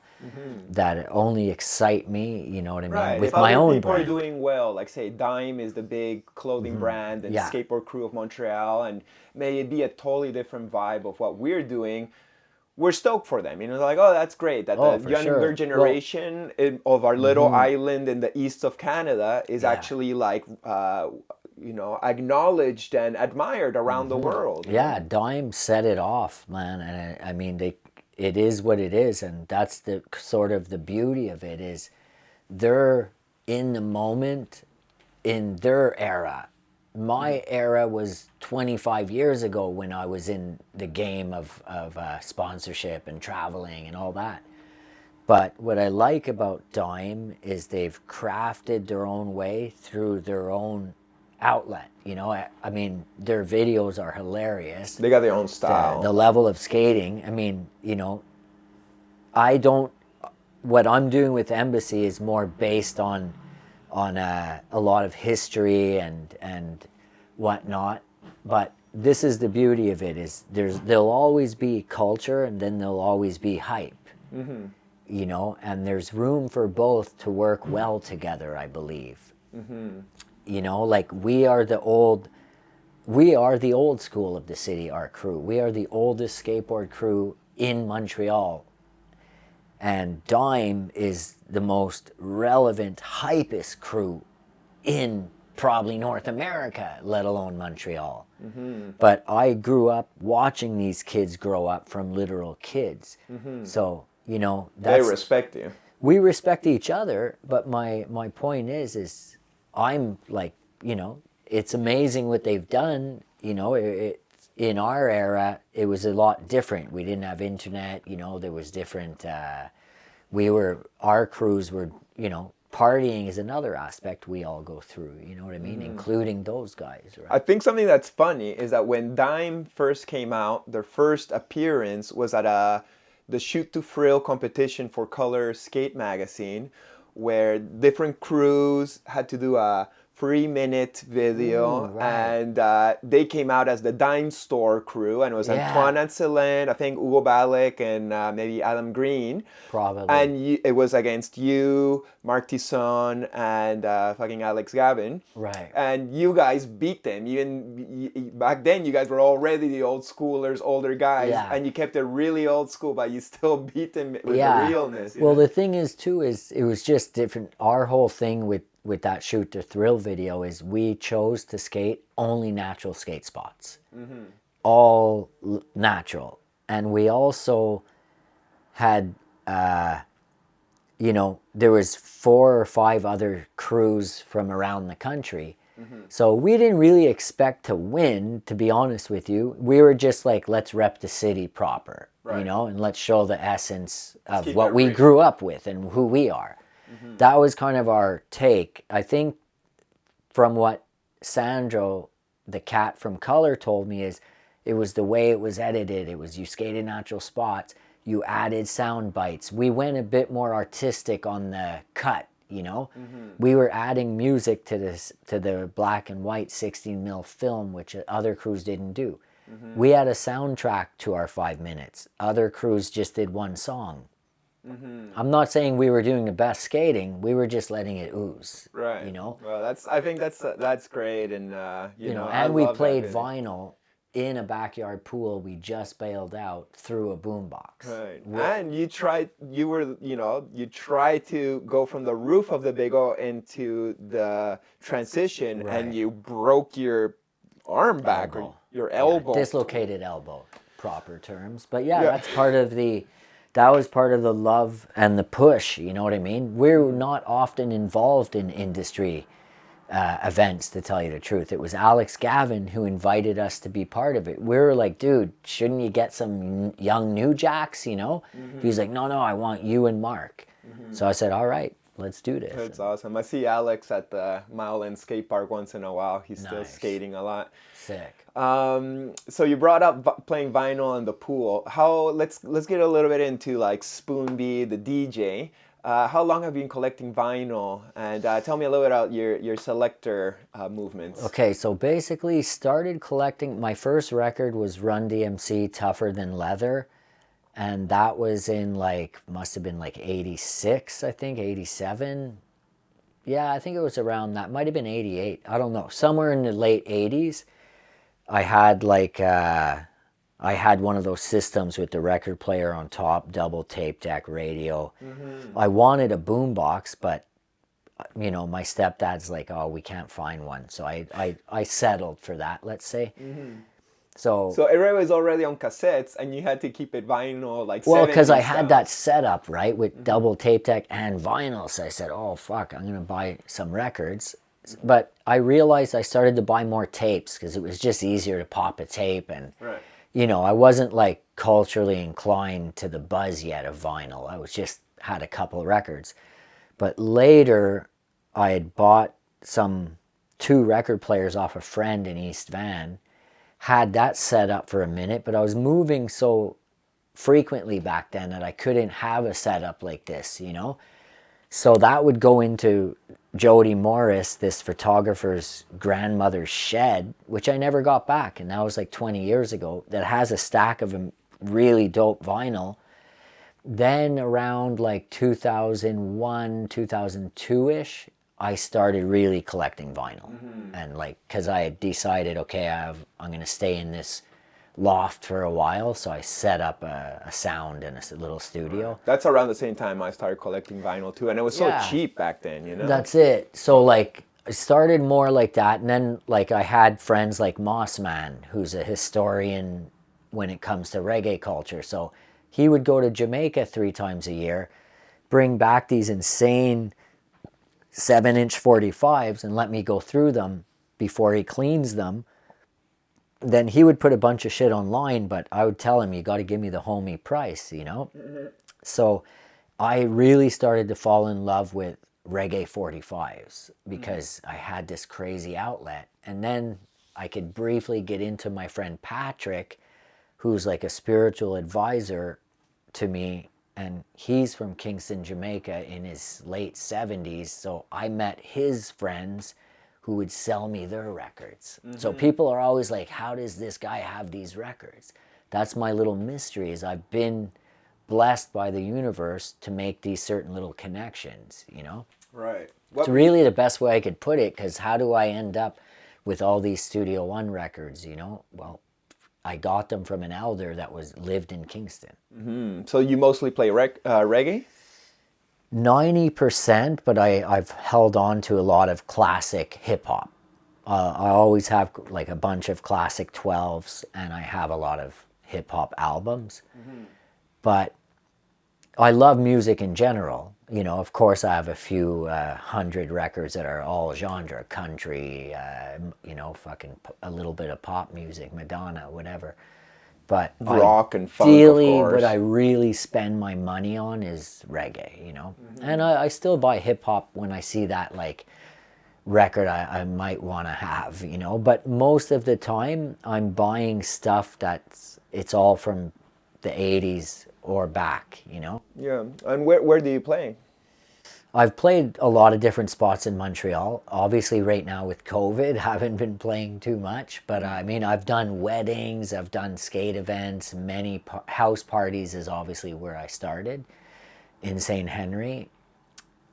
that only excite me, you know what I mean? Right. With if my own people brand. are doing well, like say Dime is the big clothing brand and skateboard crew of Montreal, and may it be a totally different vibe of what we're doing, we're stoked for them. Like, oh, that's great that the younger generation of our little island in the east of Canada is actually like acknowledged and admired around the world. Yeah, Dime set it off, man. And I mean, it is what it is, and that's the sort of the beauty of it, is they're in the moment, in their era. My era was 25 years ago, when I was in the game of sponsorship and traveling and all that. But what I like about Dime is they've crafted their own way through their own outlet. You know, I mean, their videos are hilarious. They got their own style. The level of skating, I mean, you know, what I'm doing with Embassy is more based on a lot of history and whatnot. But this is the beauty of it, is there'll always be culture and then there'll always be hype. Mm-hmm. You know, and there's room for both to work well together, I believe. Mm-hmm. You know, like we are the old school of the city, our crew. We are the oldest skateboard crew in Montreal. And Dime is the most relevant, hypest crew in probably North America, let alone Montreal. Mm-hmm. But I grew up watching these kids grow up from literal kids. Mm-hmm. So, you know, they respect you. We respect each other, but my point is I'm like, you know, it's amazing what they've done. You know, in our era, it was a lot different. We didn't have internet, you know, there was different, our crews were, you know, partying is another aspect we all go through, you know what I mean? Mm. Including those guys, right? I think something that's funny is that when Dime first came out, their first appearance was at the Shoot to Thrill competition for Color Skate magazine, where different crews had to do a 3-minute video. Right. And they came out as the Dime Store crew, and it was Antoine Ancelin, I think Hugo Balek, and maybe Adam Green. Probably. And it was against you, Marc Tison, and fucking Alex Gavin. Right. And you guys beat them. Even back then, you guys were already the old schoolers, older guys, and you kept it really old school, but you still beat them with the realness. Well, the thing is, too, is it was just different. Our whole thing with that Shoot to Thrill video is we chose to skate only natural skate spots. Mm-hmm. All natural. And we also had, you know, there was 4 or 5 other crews from around the country. Mm-hmm. So we didn't really expect to win, to be honest with you. We were just like, let's rep the city proper, you know, and let's show the essence of what we grew up with and who we are. Mm-hmm. That was kind of our take. I think from what Sandro, the cat from Color, told me is it was the way it was edited. It was you skated natural spots. You added sound bites. We went a bit more artistic on the cut, you know. Mm-hmm. We were adding music to the black and white 16mm film, which other crews didn't do. Mm-hmm. We had a soundtrack to our 5 minutes. Other crews just did one song. Mm-hmm. I'm not saying we were doing the best skating. We were just letting it ooze. Right. You know. Well, I think that's great, and you know. And we played vinyl in a backyard pool we just bailed out through a boombox. Right. And you tried to go from the roof of the Big O into the transition, and you broke your arm back or your elbow. Dislocated elbow, proper terms. But that's part of the. That was part of the love and the push, you know what I mean? We're not often involved in industry events, to tell you the truth. It was Alex Gavin who invited us to be part of it. We were like, dude, shouldn't you get some young new jacks, you know? Mm-hmm. He was like, no, I want you and Mark. Mm-hmm. So I said, all right, let's do this. That's awesome. I see Alex at the Mile End Skate Park once in a while. He's still skating a lot. Sick. So you brought up playing vinyl in the pool. Let's get a little bit into like Spoonbee, the DJ. How long have you been collecting vinyl? And tell me a little bit about your selector movements. Okay, so basically started collecting. My first record was Run DMC, Tougher Than Leather. And that was in must have been 86, I think, 87. Yeah, I think it was around that. Might have been 88. I don't know. Somewhere in the late 80s. I had one of those systems with the record player on top, double tape deck radio. Mm-hmm. I wanted a boombox, but you know, my stepdad's like, oh, we can't find one. So I settled for that, let's say. Mm-hmm. So everybody was already on cassettes, and you had to keep it vinyl, well, because I had that setup, right, with double tape deck and vinyl. So I said, oh, fuck, I'm going to buy some records. But I realized I started to buy more tapes because it was just easier to pop a tape. And, you know, I wasn't culturally inclined to the buzz yet of vinyl. I was just had a couple of records. But later, I had bought 2 record players off a friend in East Van, had that set up for a minute, but I was moving so frequently back then that I couldn't have a setup like this, you know? So that would go into Jody Morris, this photographer's grandmother's shed, which I never got back, and that was like 20 years ago, that has a stack of really dope vinyl. Then around like 2001, 2002-ish, I started really collecting vinyl. And like, because I had decided, okay, I'm going to stay in this loft for a while, so I set up a sound in a little studio. That's around the same time I started collecting vinyl too, and it was so cheap back then, you know? That's it. So like, I started more like that, and then like I had friends like Mossman, who's a historian when it comes to reggae culture. So he would go to Jamaica 3 times a year, bring back these insane 7-inch 45s and let me go through them before he cleans them. Then he would put a bunch of shit online, but I would tell him, you got to give me the homie price, you know? So I really started to fall in love with reggae 45s because I had this crazy outlet. And then I could briefly get into my friend Patrick, who's like a spiritual advisor to me, and he's from Kingston, Jamaica in his late 70s. So I met his friends who would sell me their records. So people are always like, how does this guy have these records? That's my little mystery, is I've been blessed by the universe to make these certain little connections, you know? Right. It's really the best way I could put it, because how do I end up with all these Studio One records, you know? Well, I got them from an elder that lived in Kingston. So you mostly play reggae? 90%, but I've held on to a lot of classic hip-hop. I always have like a bunch of classic 12s, and I have a lot of hip-hop albums. But I love music in general. You know, of course, I have a few 100 records that are all genre, country, you know, fucking a little bit of pop music, Madonna, whatever. But rock and funk, ideally, of course. what I really spend my money on is reggae, you know? And I still buy hip-hop when I see that, like, record I might want to have, you know? But most of the time, I'm buying stuff it's all from the 80s or back, you know? Yeah. And where do you play? I've played a lot of different spots in Montreal. Obviously, right now with COVID, haven't been playing too much. But I mean, I've done weddings, I've done skate events, many house parties is obviously where I started in St. Henri.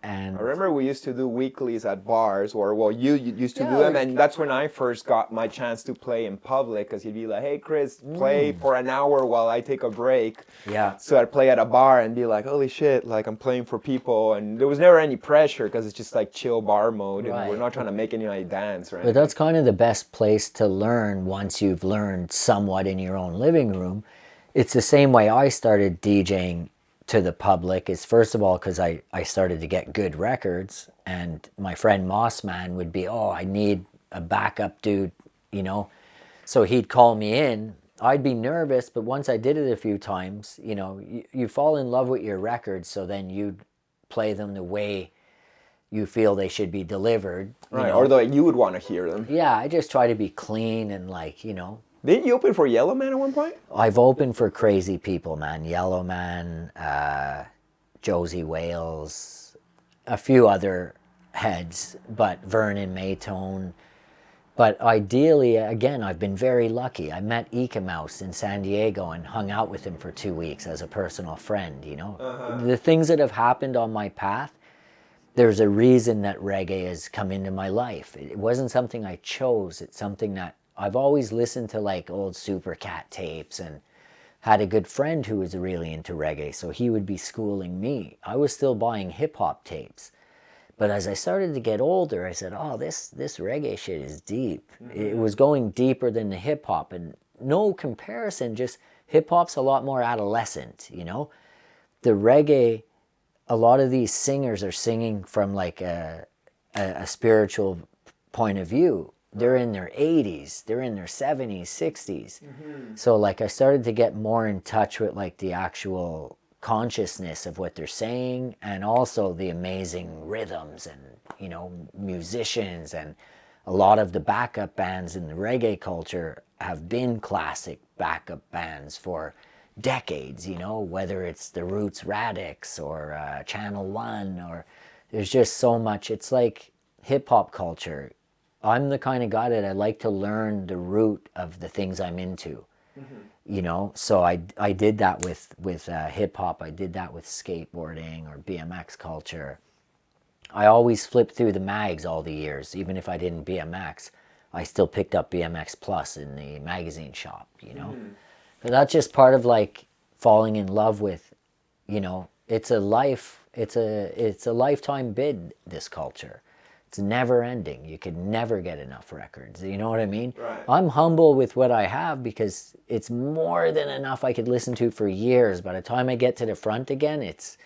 And I remember we used to do weeklies at bars, or well, you used to do them, and that's when I first got my chance to play in public, because you'd be like, hey Chris, play for an hour while I take a break. Yeah. So I'd play at a bar and be like, holy shit, like I'm playing for people, and there was never any pressure because it's just like chill bar mode, and we're not trying to make anybody dance, right? But that's kind of the best place to learn once you've learned somewhat in your own living room. It's the same way I started DJing to the public, is first of all because I started to get good records, and my friend Mossman would be, oh, I need a backup dude, you know, so he'd call me in. I'd be nervous, but once I did it a few times, you know, you fall in love with your records, so then you play them the way you feel they should be delivered, right, know? Or the way you would want to hear them. Yeah, I just try to be clean and, like, you know. Didn't you open for Yellow Man at one point? I've opened for crazy people, man. Yellow Man, Josie Wales, a few other heads, but Vernon Maytone. But ideally, again, I've been very lucky. I met Ika Mouse in San Diego and hung out with him for 2 weeks as a personal friend, you know. The things that have happened on my path, there's a reason that reggae has come into my life. It wasn't something I chose. It's something that I've always listened to, like old Supercat tapes, and had a good friend who was really into reggae, so he would be schooling me. I was still buying hip-hop tapes. But as I started to get older, I said, oh, this reggae shit is deep. It was going deeper than the hip-hop, and no comparison, just hip-hop's a lot more adolescent, you know? The reggae, a lot of these singers are singing from like a spiritual point of view. They're in their 80s, they're in their 70s, 60s. So like I started to get more in touch with like the actual consciousness of what they're saying, and also the amazing rhythms and, you know, musicians. And a lot of the backup bands in the reggae culture have been classic backup bands for decades, you know, whether it's the Roots Radix or Channel One, or there's just so much. It's like hip-hop culture. I'm the kind of guy that I like to learn the root of the things I'm into. You know, so I did that with hip-hop. I did that with skateboarding or BMX culture. I always flipped through the mags all the years. Even if I didn't BMX, I still picked up BMX Plus in the magazine shop, you know. But that's just part of like falling in love with, you know, it's a lifetime bid, this culture. It's never ending. You could never get enough records. You know what I mean? Right. I'm humble with what I have because it's more than enough I could listen to for years. By the time I get to the front again, it's,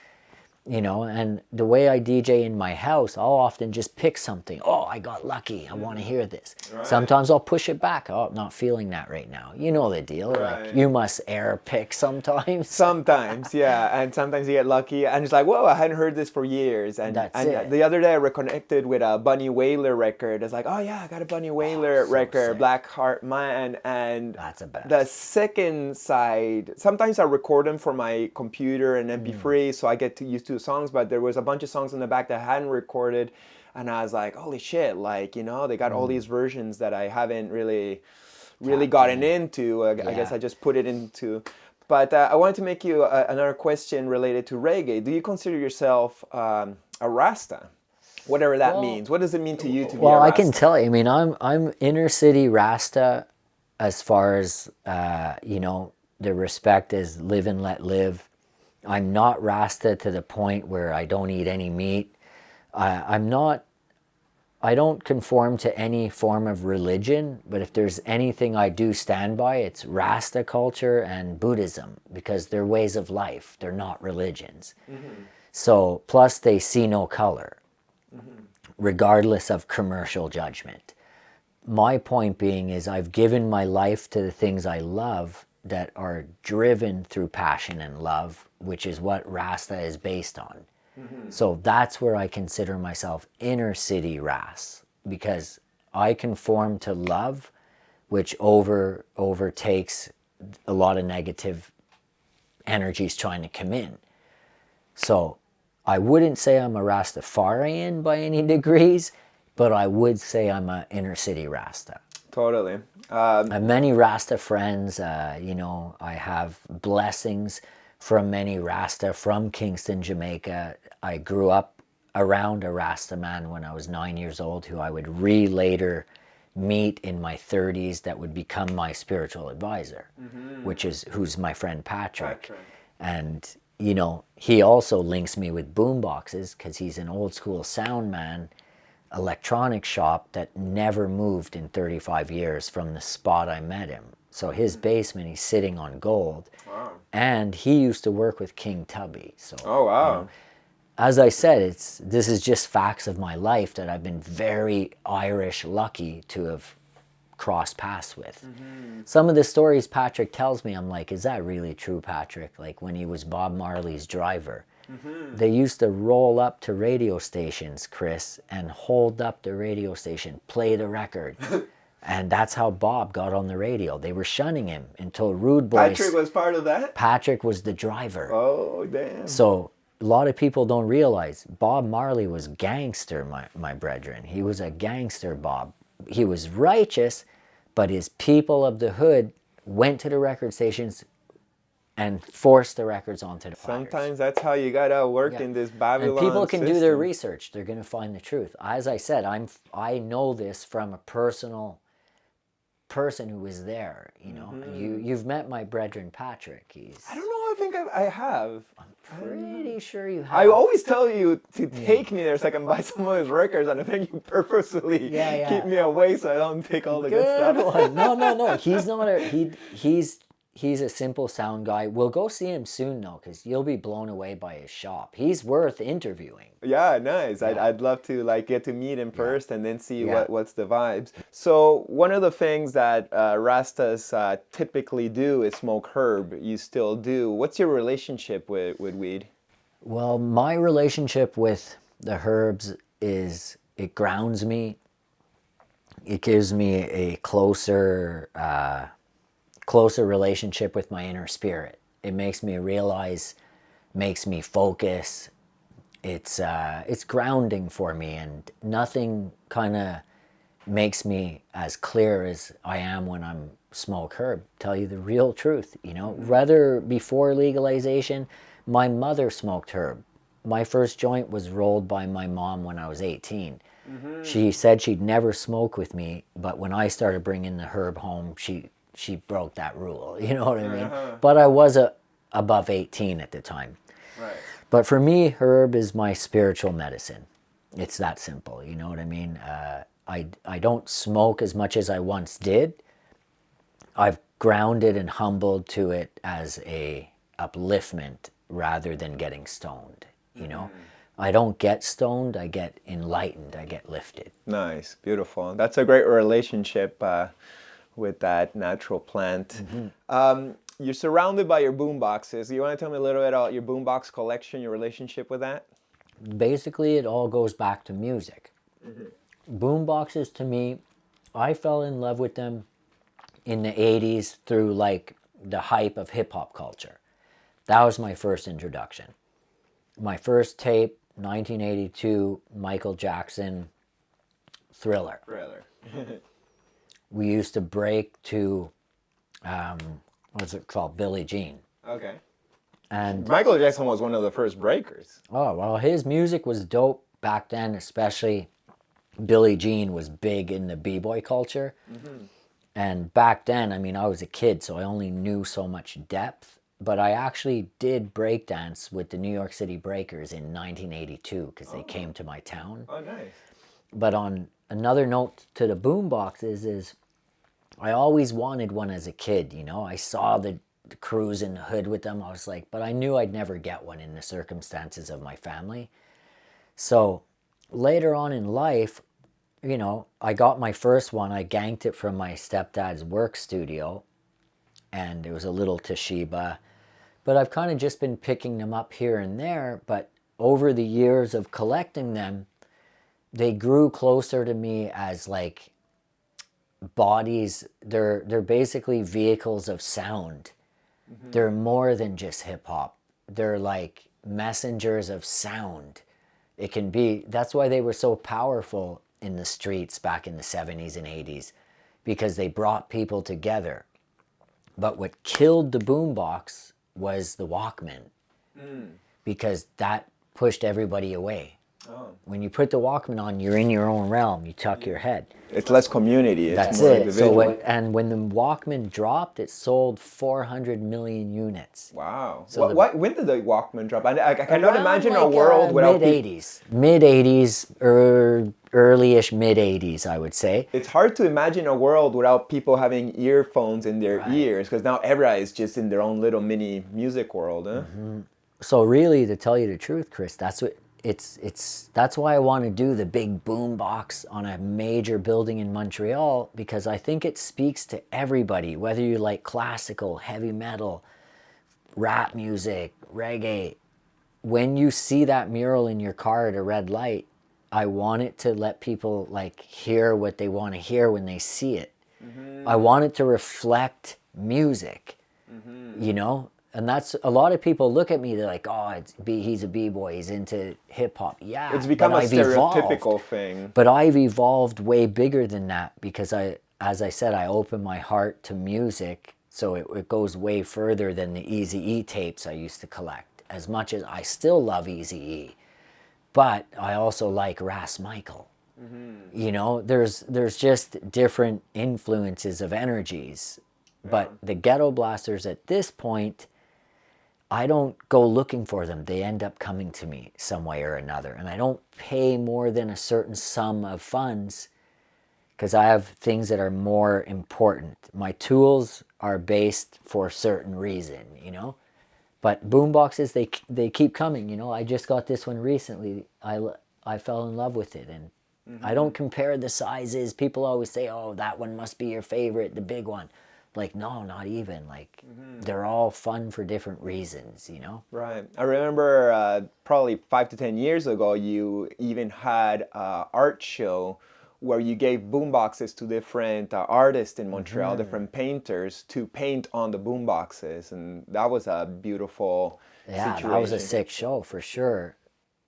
you know, and the way I DJ in my house, I'll often just pick something. Oh, I got lucky. I want to hear this. Right. Sometimes I'll push it back. Oh, I'm not feeling that right now. You know the deal. Right. Like, you must air pick sometimes. Sometimes, yeah, and sometimes you get lucky, and it's like, whoa, I hadn't heard this for years, and That's and it. the other day I reconnected with a Bunny Wailer record. It's like, oh yeah, I got a Bunny Wailer so record, sick. Black Heart Man, and That's a best. the second side. Sometimes I record them for my computer and MP3, so I get used to the songs. But there was a bunch of songs in the back that I hadn't recorded, and I was like, holy shit, like, you know, they got all these versions that I haven't really gotten into. I guess I just put it into. But I wanted to make you another question related to reggae. Do you consider yourself a Rasta? Whatever that means. What does it mean to you to be a Well, Rasta? I can tell you. I mean, I'm inner city Rasta as far as, you know, the respect is live and let live. I'm not Rasta to the point where I don't eat any meat. I don't conform to any form of religion, but if there's anything I do stand by, it's Rasta culture and Buddhism, because they're ways of life. They're not religions. So, plus they see no color, regardless of commercial judgment. My point being is I've given my life to the things I love that are driven through passion and love, which is what Rasta is based on. So that's where I consider myself inner city Ras, because I conform to love, which overtakes a lot of negative energies trying to come in. So I wouldn't say I'm a Rastafarian by any degrees, but I would say I'm an inner city Rasta. Totally. I have many Rasta friends. You know, I have blessings from many Rasta from Kingston, Jamaica. I grew up around a Rasta man when I was 9 years old, who I would later meet in my 30s, that would become my spiritual advisor, who's my friend Patrick. And, you know, he also links me with boomboxes because he's an old school sound man, electronic shop that never moved in 35 years from the spot I met him. So his basement, he's sitting on gold. Wow. And he used to work with King Tubby. So, Oh, wow. you know, as I said, this is just facts of my life that I've been very Irish lucky to have crossed paths with. Some of the stories Patrick tells me, I'm like, is that really true, Patrick? Like when he was Bob Marley's driver, they used to roll up to radio stations, Chris, and hold up the radio station, play the record. And that's how Bob got on the radio. They were shunning him until Rude Boys. Patrick was part of that? Patrick was the driver. Oh, damn. So a lot of people don't realize Bob Marley was gangster, my brethren. He was a gangster, Bob. He was righteous, but his people of the hood went to the record stations and forced the records onto the players. Sometimes that's how you gotta work in this Babylon And people can do their system. research. They're going to find the truth. As I said, I know this from a personal person who was there. You know, you've met my brethren Patrick. I don't know. I think I have. Pretty sure you have. I always tell you to take me there so I can buy some of his records, and I think you purposely keep me away so I don't take all the good Good stuff. one. No. He's not he's a simple sound guy. We'll go see him soon though, because you'll be blown away by his shop. He's worth interviewing. Yeah, nice. Yeah. I'd love to like get to meet him first and then see Yeah. what's the vibes. So one of the things that Rastas typically do is smoke herb. You still do. What's your relationship with weed? Well, my relationship with the herbs is it grounds me. It gives me a closer relationship with my inner spirit. It makes me realize, makes me focus. It's grounding for me, and nothing kind of makes me as clear as I am when I'm smoke herb. Tell you the real truth, you know. Rather before legalization, my mother smoked herb. My first joint was rolled by my mom when I was 18. She said she'd never smoke with me, but when I started bringing the herb home, she broke that rule. You know what I mean? But I was above 18 at the time. Right. But for me, herb is my spiritual medicine. It's that simple. You know what I mean? I don't smoke as much as I once did. I've grounded and humbled to it as a upliftment rather than getting stoned. You know, I don't get stoned. I get enlightened. I get lifted. Nice, beautiful. That's a great relationship with that natural plant. You're surrounded by your boomboxes. You want to tell me a little bit about your boombox collection, your relationship with that? Basically, it all goes back to music. Boomboxes, to me, I fell in love with them in the 80s through like the hype of hip hop culture. That was my first introduction. My first tape, 1982, Michael Jackson, Thriller. We used to break to, what's it called, Billie Jean. Okay. And Michael Jackson was one of the first breakers. oh, well, his music was dope back then, especially Billie Jean was big in the b-boy culture. And back then, I mean, I was a kid, so I only knew so much depth. But I actually did breakdance with the New York City Breakers in 1982 because they came to my town. Oh, nice. But on another note to the boomboxes is I always wanted one as a kid, you know. I saw the crews in the hood with them. I was like, but I knew I'd never get one in the circumstances of my family. So later on in life, you know, I got my first one. I ganked it from my stepdad's work studio, and it was a little Toshiba. But I've kind of just been picking them up here and there. But over the years of collecting them, they grew closer to me as like bodies. They're basically vehicles of sound. They're more than just hip hop. They're like messengers of sound. It can be, that's why they were so powerful in the streets back in the 70s and 80s, because they brought people together. But what killed the boombox was the Walkman, because that pushed everybody away. When you put the Walkman on, you're in your own realm. You tuck your head. It's less community. It's That's more it. individual. So when the Walkman dropped, it sold 400 million units. Wow. So When did the Walkman drop? I cannot Around imagine like, a world without mid 80s or early-ish mid 80s, I would say. It's hard to imagine a world without people having earphones in their ears, because now everybody is just in their own little mini music world. Huh? So really, to tell you the truth, Chris, that's what that's why I want to do the big boom box on a major building in Montreal, because I think it speaks to everybody, whether you like classical, heavy metal, rap music, reggae. When you see that mural in your car at a red light, I want it to let people like hear what they want to hear when they see it. I want it to reflect music, you know? And that's, a lot of people look at me, they're like, oh, he's a b-boy, he's into hip-hop. Yeah, It's become a stereotypical thing. But I've evolved way bigger than that, because as I said, I open my heart to music, so it goes way further than the Eazy-E tapes I used to collect. As much as I still love Eazy-E, but I also like Ras Michael. You know, there's just different influences of energies. But the Ghetto Blasters at this point, I don't go looking for them. They end up coming to me some way or another. And I don't pay more than a certain sum of funds, because I have things that are more important. My tools are based for a certain reason, you know. But boomboxes, they keep coming, you know. I just got this one recently. I fell in love with it, and I don't compare the sizes. People always say, "Oh, that one must be your favorite, the big one." Like, no, not even. Like, they're all fun for different reasons, you know? Right. I remember probably 5 to 10 years ago, you even had an art show where you gave boomboxes to different artists in Montreal, different painters, to paint on the boomboxes. And that was a beautiful situation. That was a sick show for sure.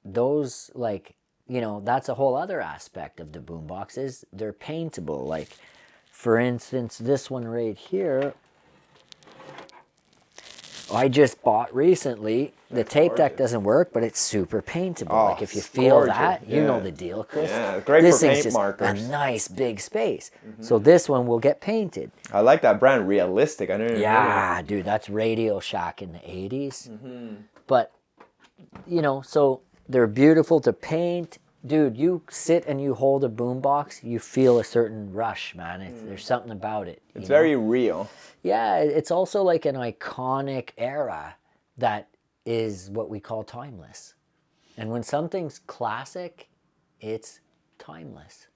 Those, like, you know, that's a whole other aspect of the boomboxes. They're paintable. Like, for instance, this one right here, I just bought recently. The tape deck doesn't work, but it's super paintable. Oh, like if you feel gorgeous. that, you know the deal, Chris. Yeah, great this for thing's paint just markers. a nice big space. So this one will get painted. I like that brand, Realistic. I didn't Yeah, dude, that's Radio Shack in the 80s. But, you know, so they're beautiful to paint. Dude, you sit and you hold a boombox, you feel a certain rush, man. There's something about it. It's very real. Yeah, it's also like an iconic era that is what we call timeless. And when something's classic, it's timeless.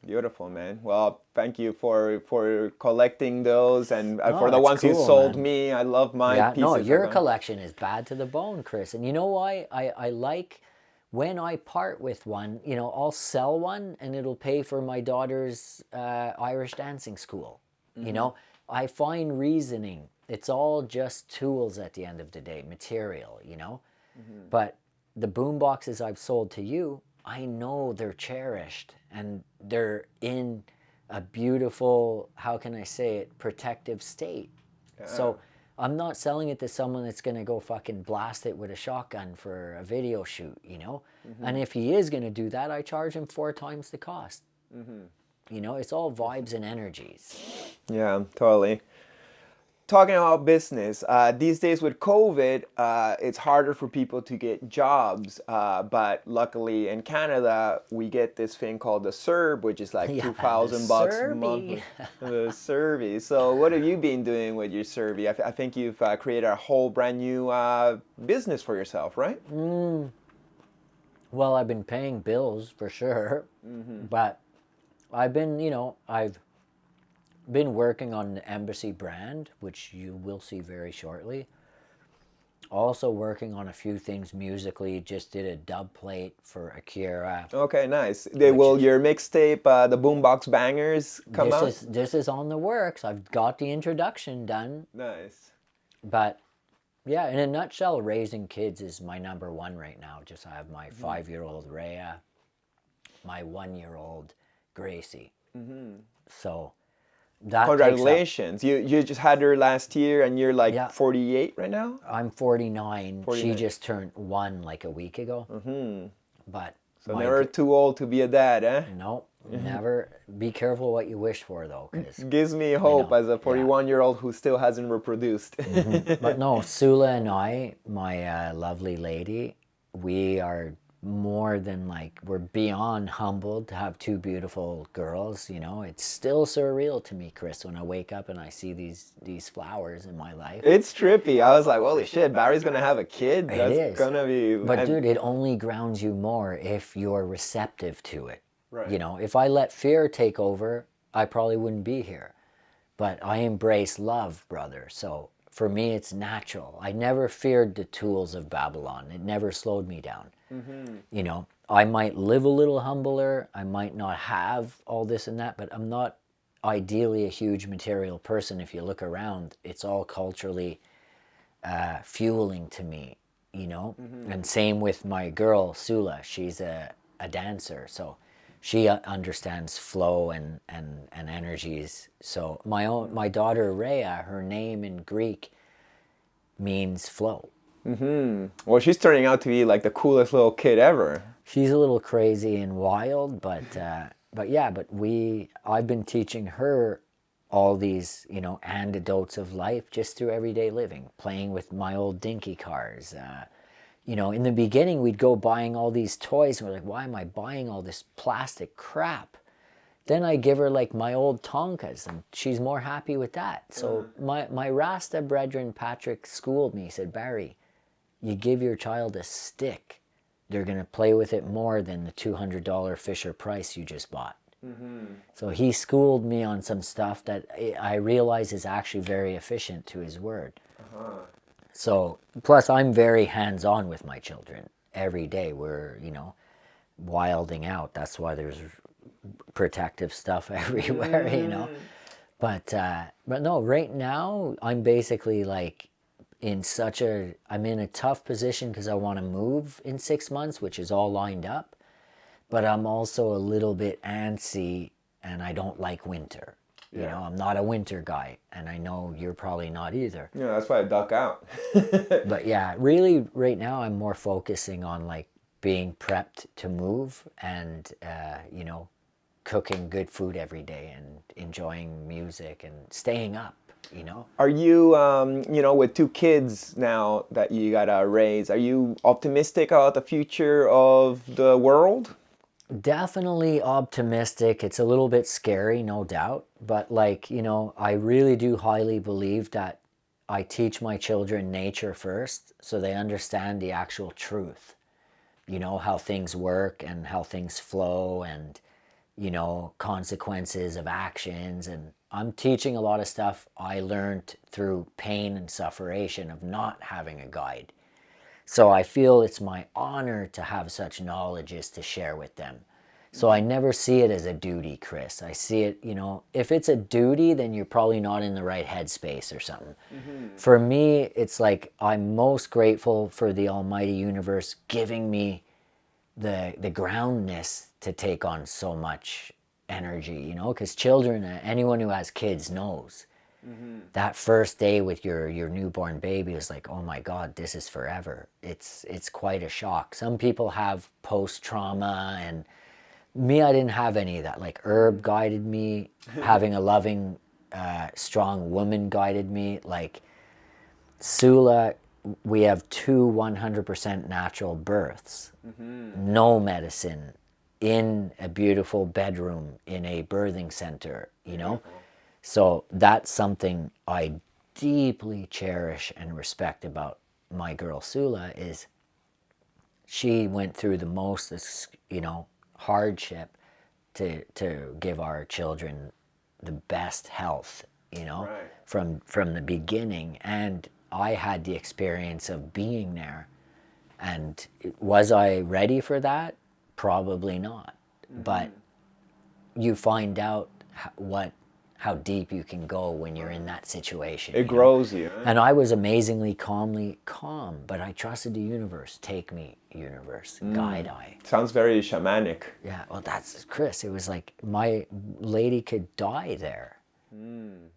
Beautiful, man. Well, thank you for collecting those, and for the it's ones you cool, sold man. me. I love my pieces. No, your of them. collection is bad to the bone, Chris. And you know why? I like when I part with one, you know, I'll sell one and it'll pay for my daughter's Irish dancing school. You know, I find reasoning. It's all just tools at the end of the day, material, you know. But the boom boxes I've sold to you, I know they're cherished and they're in a beautiful, how can I say it, protective state. So I'm not selling it to someone that's going to go fucking blast it with a shotgun for a video shoot, you know? And if he is going to do that, I charge him 4 times the cost. You know, it's all vibes and energies. Yeah, totally. Talking about business, these days with COVID, it's harder for people to get jobs. But luckily in Canada, we get this thing called the CERB, which is like $2,000 a month. The CERB. So what have you been doing with your CERB? I think you've created a whole brand new business for yourself, right? Well, I've been paying bills for sure, but I've been, you know, I've been working on the Embassy brand, which you will see very shortly. Also working on a few things musically. Just did a dub plate for Akira. Okay, nice. Will your mixtape, the Boombox Bangers, come out? This is on the works. I've got the introduction done. Nice. But yeah, in a nutshell, raising kids is my number one right now. Just I have my 5-year-old Rhea, my 1-year-old Gracie. So that congratulations. You just had her last year and you're like 48 right now? I'm 49. She just turned 1 like a week ago. But so never too old to be a dad, eh? No, never. Be careful what you wish for though, because gives me hope as a 41-year-old who still hasn't reproduced. But no, Sula and I, my lovely lady, we are more than like, we're beyond humbled to have 2 beautiful girls. You know, it's still surreal to me, Chris, when I wake up and I see these flowers in my life. It's trippy. I was like, holy shit, Barry's gonna have a kid. That's gonna be. But dude, it only grounds you more if you're receptive to it. Right. You know, if I let fear take over, I probably wouldn't be here. But I embrace love, brother. So for me, it's natural. I never feared the tools of Babylon. It never slowed me down. You know, I might live a little humbler. I might not have all this and that, but I'm not ideally a huge material person. If you look around, it's all culturally fueling to me, you know? And same with my girl, Sula. She's a dancer, so she understands flow and energies. So my daughter, Rhea, her name in Greek means flow. Well, she's turning out to be like the coolest little kid ever. She's a little crazy and wild, but I've been teaching her all these, you know, antidotes of life just through everyday living, playing with my old dinky cars. You know, in the beginning, we'd go buying all these toys, and we're like, why am I buying all this plastic crap? then I give her like my old Tonkas, and she's more happy with that. So my Rasta brethren, Patrick, schooled me. He said, Barry, you give your child a stick, they're going to play with it more than the $200 Fisher Price you just bought. So he schooled me on some stuff that I realize is actually very efficient to his word. So, plus I'm very hands-on with my children. Every day we're, wilding out. That's why there's protective stuff everywhere, But no, right now I'm basically like I'm in a tough position because I want to move in 6 months, which is all lined up. But I'm also a little bit antsy, and I don't like winter. Yeah. I'm not a winter guy, and I know you're probably not either. Yeah, that's why I duck out. But yeah, really right now I'm more focusing on like being prepped to move and, cooking good food every day and enjoying music and staying up, Are you, with 2 kids now that you gotta raise, are you optimistic about the future of the world? Definitely optimistic. It's a little bit scary, no doubt. But I really do highly believe that I teach my children nature first so they understand the actual truth. How things work and how things flow and, consequences of actions. And I'm teaching a lot of stuff I learned through pain and sufferation of not having a guide. So I feel it's my honor to have such knowledges to share with them. So I never see it as a duty, Chris. I see it, if it's a duty, then you're probably not in the right headspace or something. For me, it's like I'm most grateful for the almighty universe giving me the groundness to take on so much energy, because children, anyone who has kids knows. That first day with your newborn baby is like, oh my God, this is forever. It's quite a shock. Some people have post-trauma, and me, I didn't have any of that. Like Herb guided me, having a loving, strong woman guided me. Like Sula, we have 2 100% natural births, no medicine, in a beautiful bedroom in a birthing center, So that's something I deeply cherish and respect about my girl Sula, is she went through the most, hardship to give our children the best health, from the beginning. And I had the experience of being there. And was I ready for that? Probably not. But you find out how deep you can go when you're in that situation. It grows you. Huh? And I was amazingly calm, but I trusted the universe. Take me, universe, guide I. Sounds very shamanic. Yeah, well, that's Chris. It was like my lady could die there.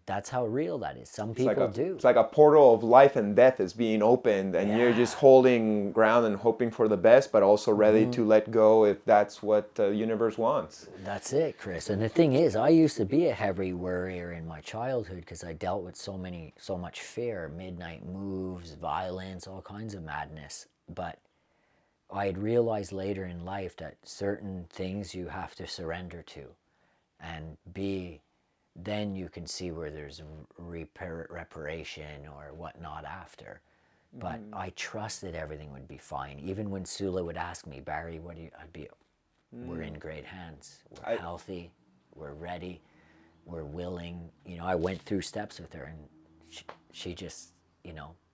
That's how real that is. Some people do. It's like a portal of life and death is being opened, and you're just holding ground and hoping for the best, but also ready to let go if that's what the universe wants. That's it, Chris. And the thing is, I used to be a heavy worrier in my childhood because I dealt with so much fear, midnight moves, violence, all kinds of madness. But I had realized later in life that certain things you have to surrender to and then you can see where there's reparation or whatnot after. But I trusted everything would be fine. Even when Sula would ask me, Barry, we're in great hands. We're healthy, we're ready, we're willing. I went through steps with her, and she just,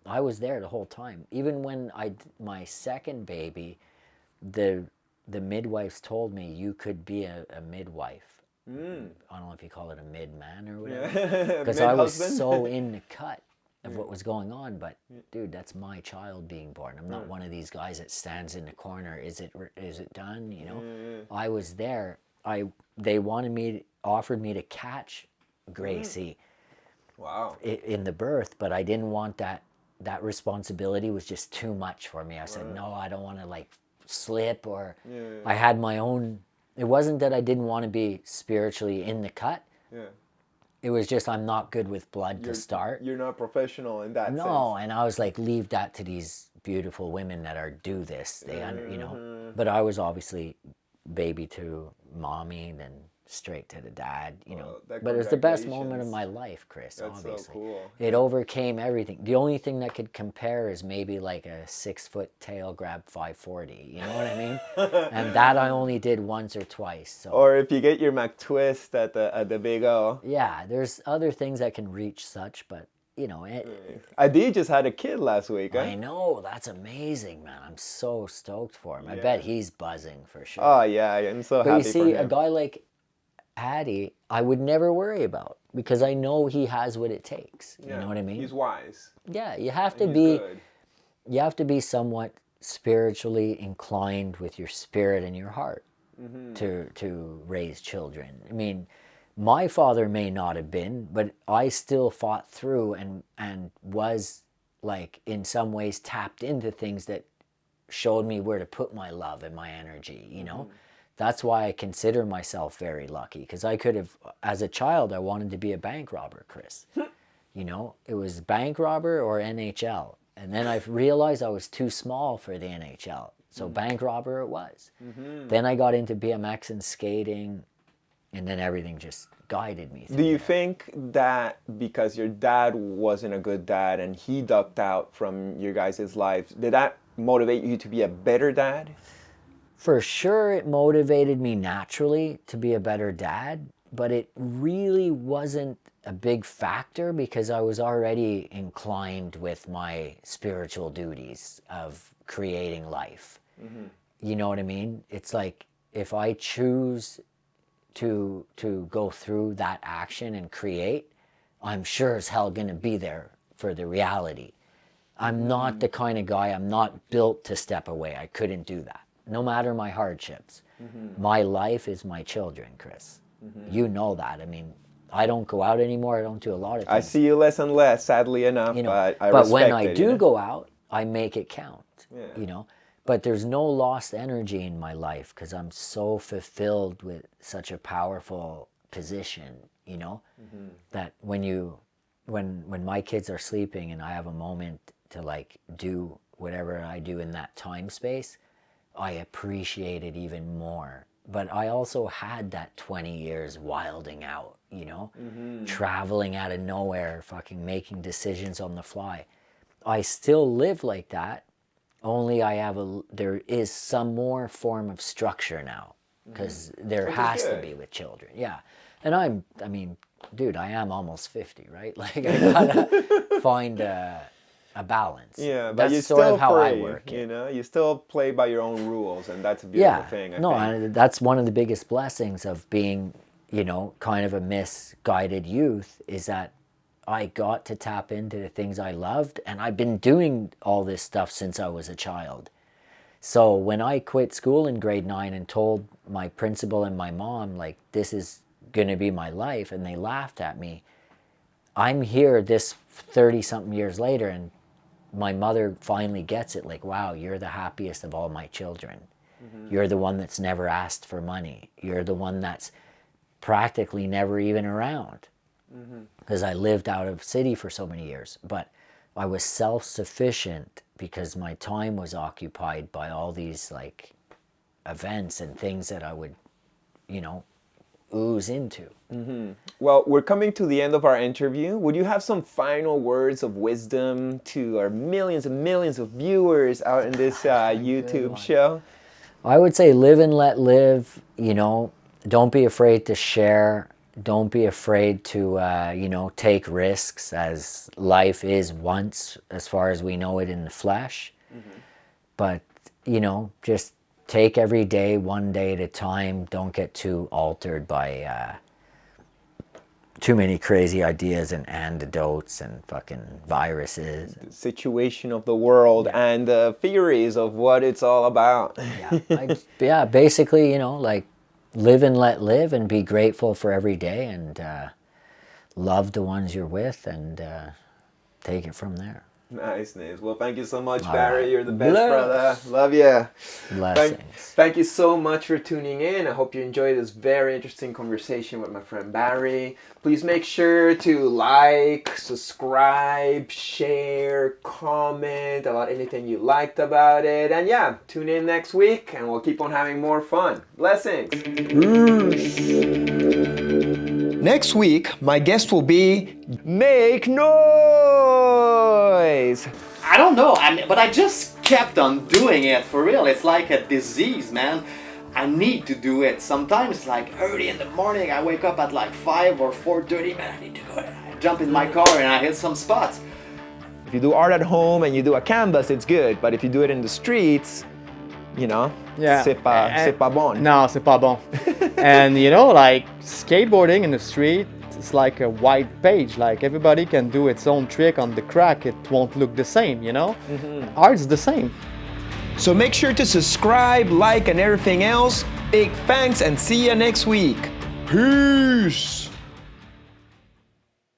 I was there the whole time. Even when my second baby, the midwives told me, you could be a midwife. I don't know if you call it a mid-man or whatever, because I was so in the cut of what was going on. But dude, that's my child being born. I'm not one of these guys that stands in the corner. Is it done? I was there. They offered me to catch Gracie. Wow. In the birth, but I didn't want that. That responsibility was just too much for me. I said, no, I don't want to slip, or I had my own. It wasn't that I didn't want to be spiritually in the cut. Yeah. It was just I'm not good with blood to start. You're not professional in that sense. No, and I was like, leave that to these beautiful women that do this. They, But I was obviously baby to mommy, then straight to the dad, you know. Well, But it was the best moment of congratulations. my life, Chris, That's so obviously. cool. It overcame everything. The only thing that could compare is maybe like a 6-foot tail grab 540, you know what I mean? And that I only did once or twice. So Or if you get your McTwist at the Big O. yeah, there's other things that can reach such, but you know, Adi just had a kid last week, huh? I know, that's amazing, man. I'm so stoked for him. I bet he's buzzing for sure. Oh yeah, I'm so But happy you see, for a him. guy like Addy, I would never worry about because I know he has what it takes. You know what I mean? He's wise. Yeah, you have to He's be good. you have to be somewhat spiritually inclined with your spirit and your heart to raise children. I mean, my father may not have been, but I still fought through and was like in some ways tapped into things that showed me where to put my love and my energy, you know? That's why I consider myself very lucky because I could have, as a child, I wanted to be a bank robber, Chris. You know, it was bank robber or NHL. And then I realized I was too small for the NHL. So bank robber it was. Then I got into BMX and skating, and then everything just guided me. Do you think that because your dad wasn't a good dad and he ducked out from your guys' lives, did that motivate you to be a better dad? For sure, it motivated me naturally to be a better dad, but it really wasn't a big factor because I was already inclined with my spiritual duties of creating life. You know what I mean? It's like if I choose to go through that action and create, I'm sure as hell gonna be there for the reality. I'm not the kind of guy, I'm not built to step away. I couldn't do that. No matter my hardships. My life is my children, Chris. You know that. I mean, I don't go out anymore. I don't do a lot of things. I see you less and less, sadly enough, You know, but I but respect when I it, do you know? go out, I make it count. Yeah. You know, but there's no lost energy in my life because I'm so fulfilled with such a powerful position. You know, that when my kids are sleeping and I have a moment to like do whatever I do in that time space, I appreciate it even more. But I also had that 20 years wilding out, you know, traveling out of nowhere, fucking making decisions on the fly. I still live like that, only there is some more form of structure now, because there Which is has to good. be with children. Yeah. And I mean, dude, I am almost 50, right? Like I gotta find a balance. Yeah, but that's you're sort still of how free, I work. you know? You still play by your own rules, and that's a beautiful thing, I no, think. and that's one of the biggest blessings of being, you know, kind of a misguided youth is that I got to tap into the things I loved, and I've been doing all this stuff since I was a child. So when I quit school in grade 9 and told my principal and my mom, like, this is going to be my life, and they laughed at me, I'm here this 30-something years later, and my mother finally gets it, like, wow, you're the happiest of all my children. You're the one that's never asked for money. You're the one that's practically never even around. Because I lived out of city for so many years. But I was self-sufficient because my time was occupied by all these, like, events and things that I would, you know, ooze into. Well, we're coming to the end of our interview. Would you have some final words of wisdom to our millions and millions of viewers out in this YouTube show? I would say live and let live, you know, don't be afraid to share. Don't be afraid to, you know, take risks, as life is once, as far as we know it in the flesh. But, you know, just take every day, one day at a time. Don't get too altered by too many crazy ideas and antidotes and fucking viruses. Situation of the world and the theories of what it's all about. Yeah, basically, you know, like, live and let live and be grateful for every day and love the ones you're with and take it from there. Nice. Well, thank you so much, All Barry. right. You're the best, Bless. brother. Love ya. Blessings. Thank you so much for tuning in. I hope you enjoyed this very interesting conversation with my friend Barry. Please make sure to like, subscribe, share, comment about anything you liked about it. And yeah, tune in next week and we'll keep on having more fun. Blessings. Next week, my guest will be Make Noise. I don't know, but I just kept on doing it for real. It's like a disease, man. I need to do it. Sometimes, like early in the morning, I wake up at like 5 or 4:30, man, I need to go. I jump in my car and I hit some spots. If you do art at home and you do a canvas, it's good. But if you do it in the streets, you know, c'est pas bon. No, c'est pas bon. And you know, like skateboarding in the street, it's like a white page. Like everybody can do its own trick on the crack. It won't look the same, you know? Art's the same. So make sure to subscribe, like, and everything else. Big thanks and see you next week. Peace.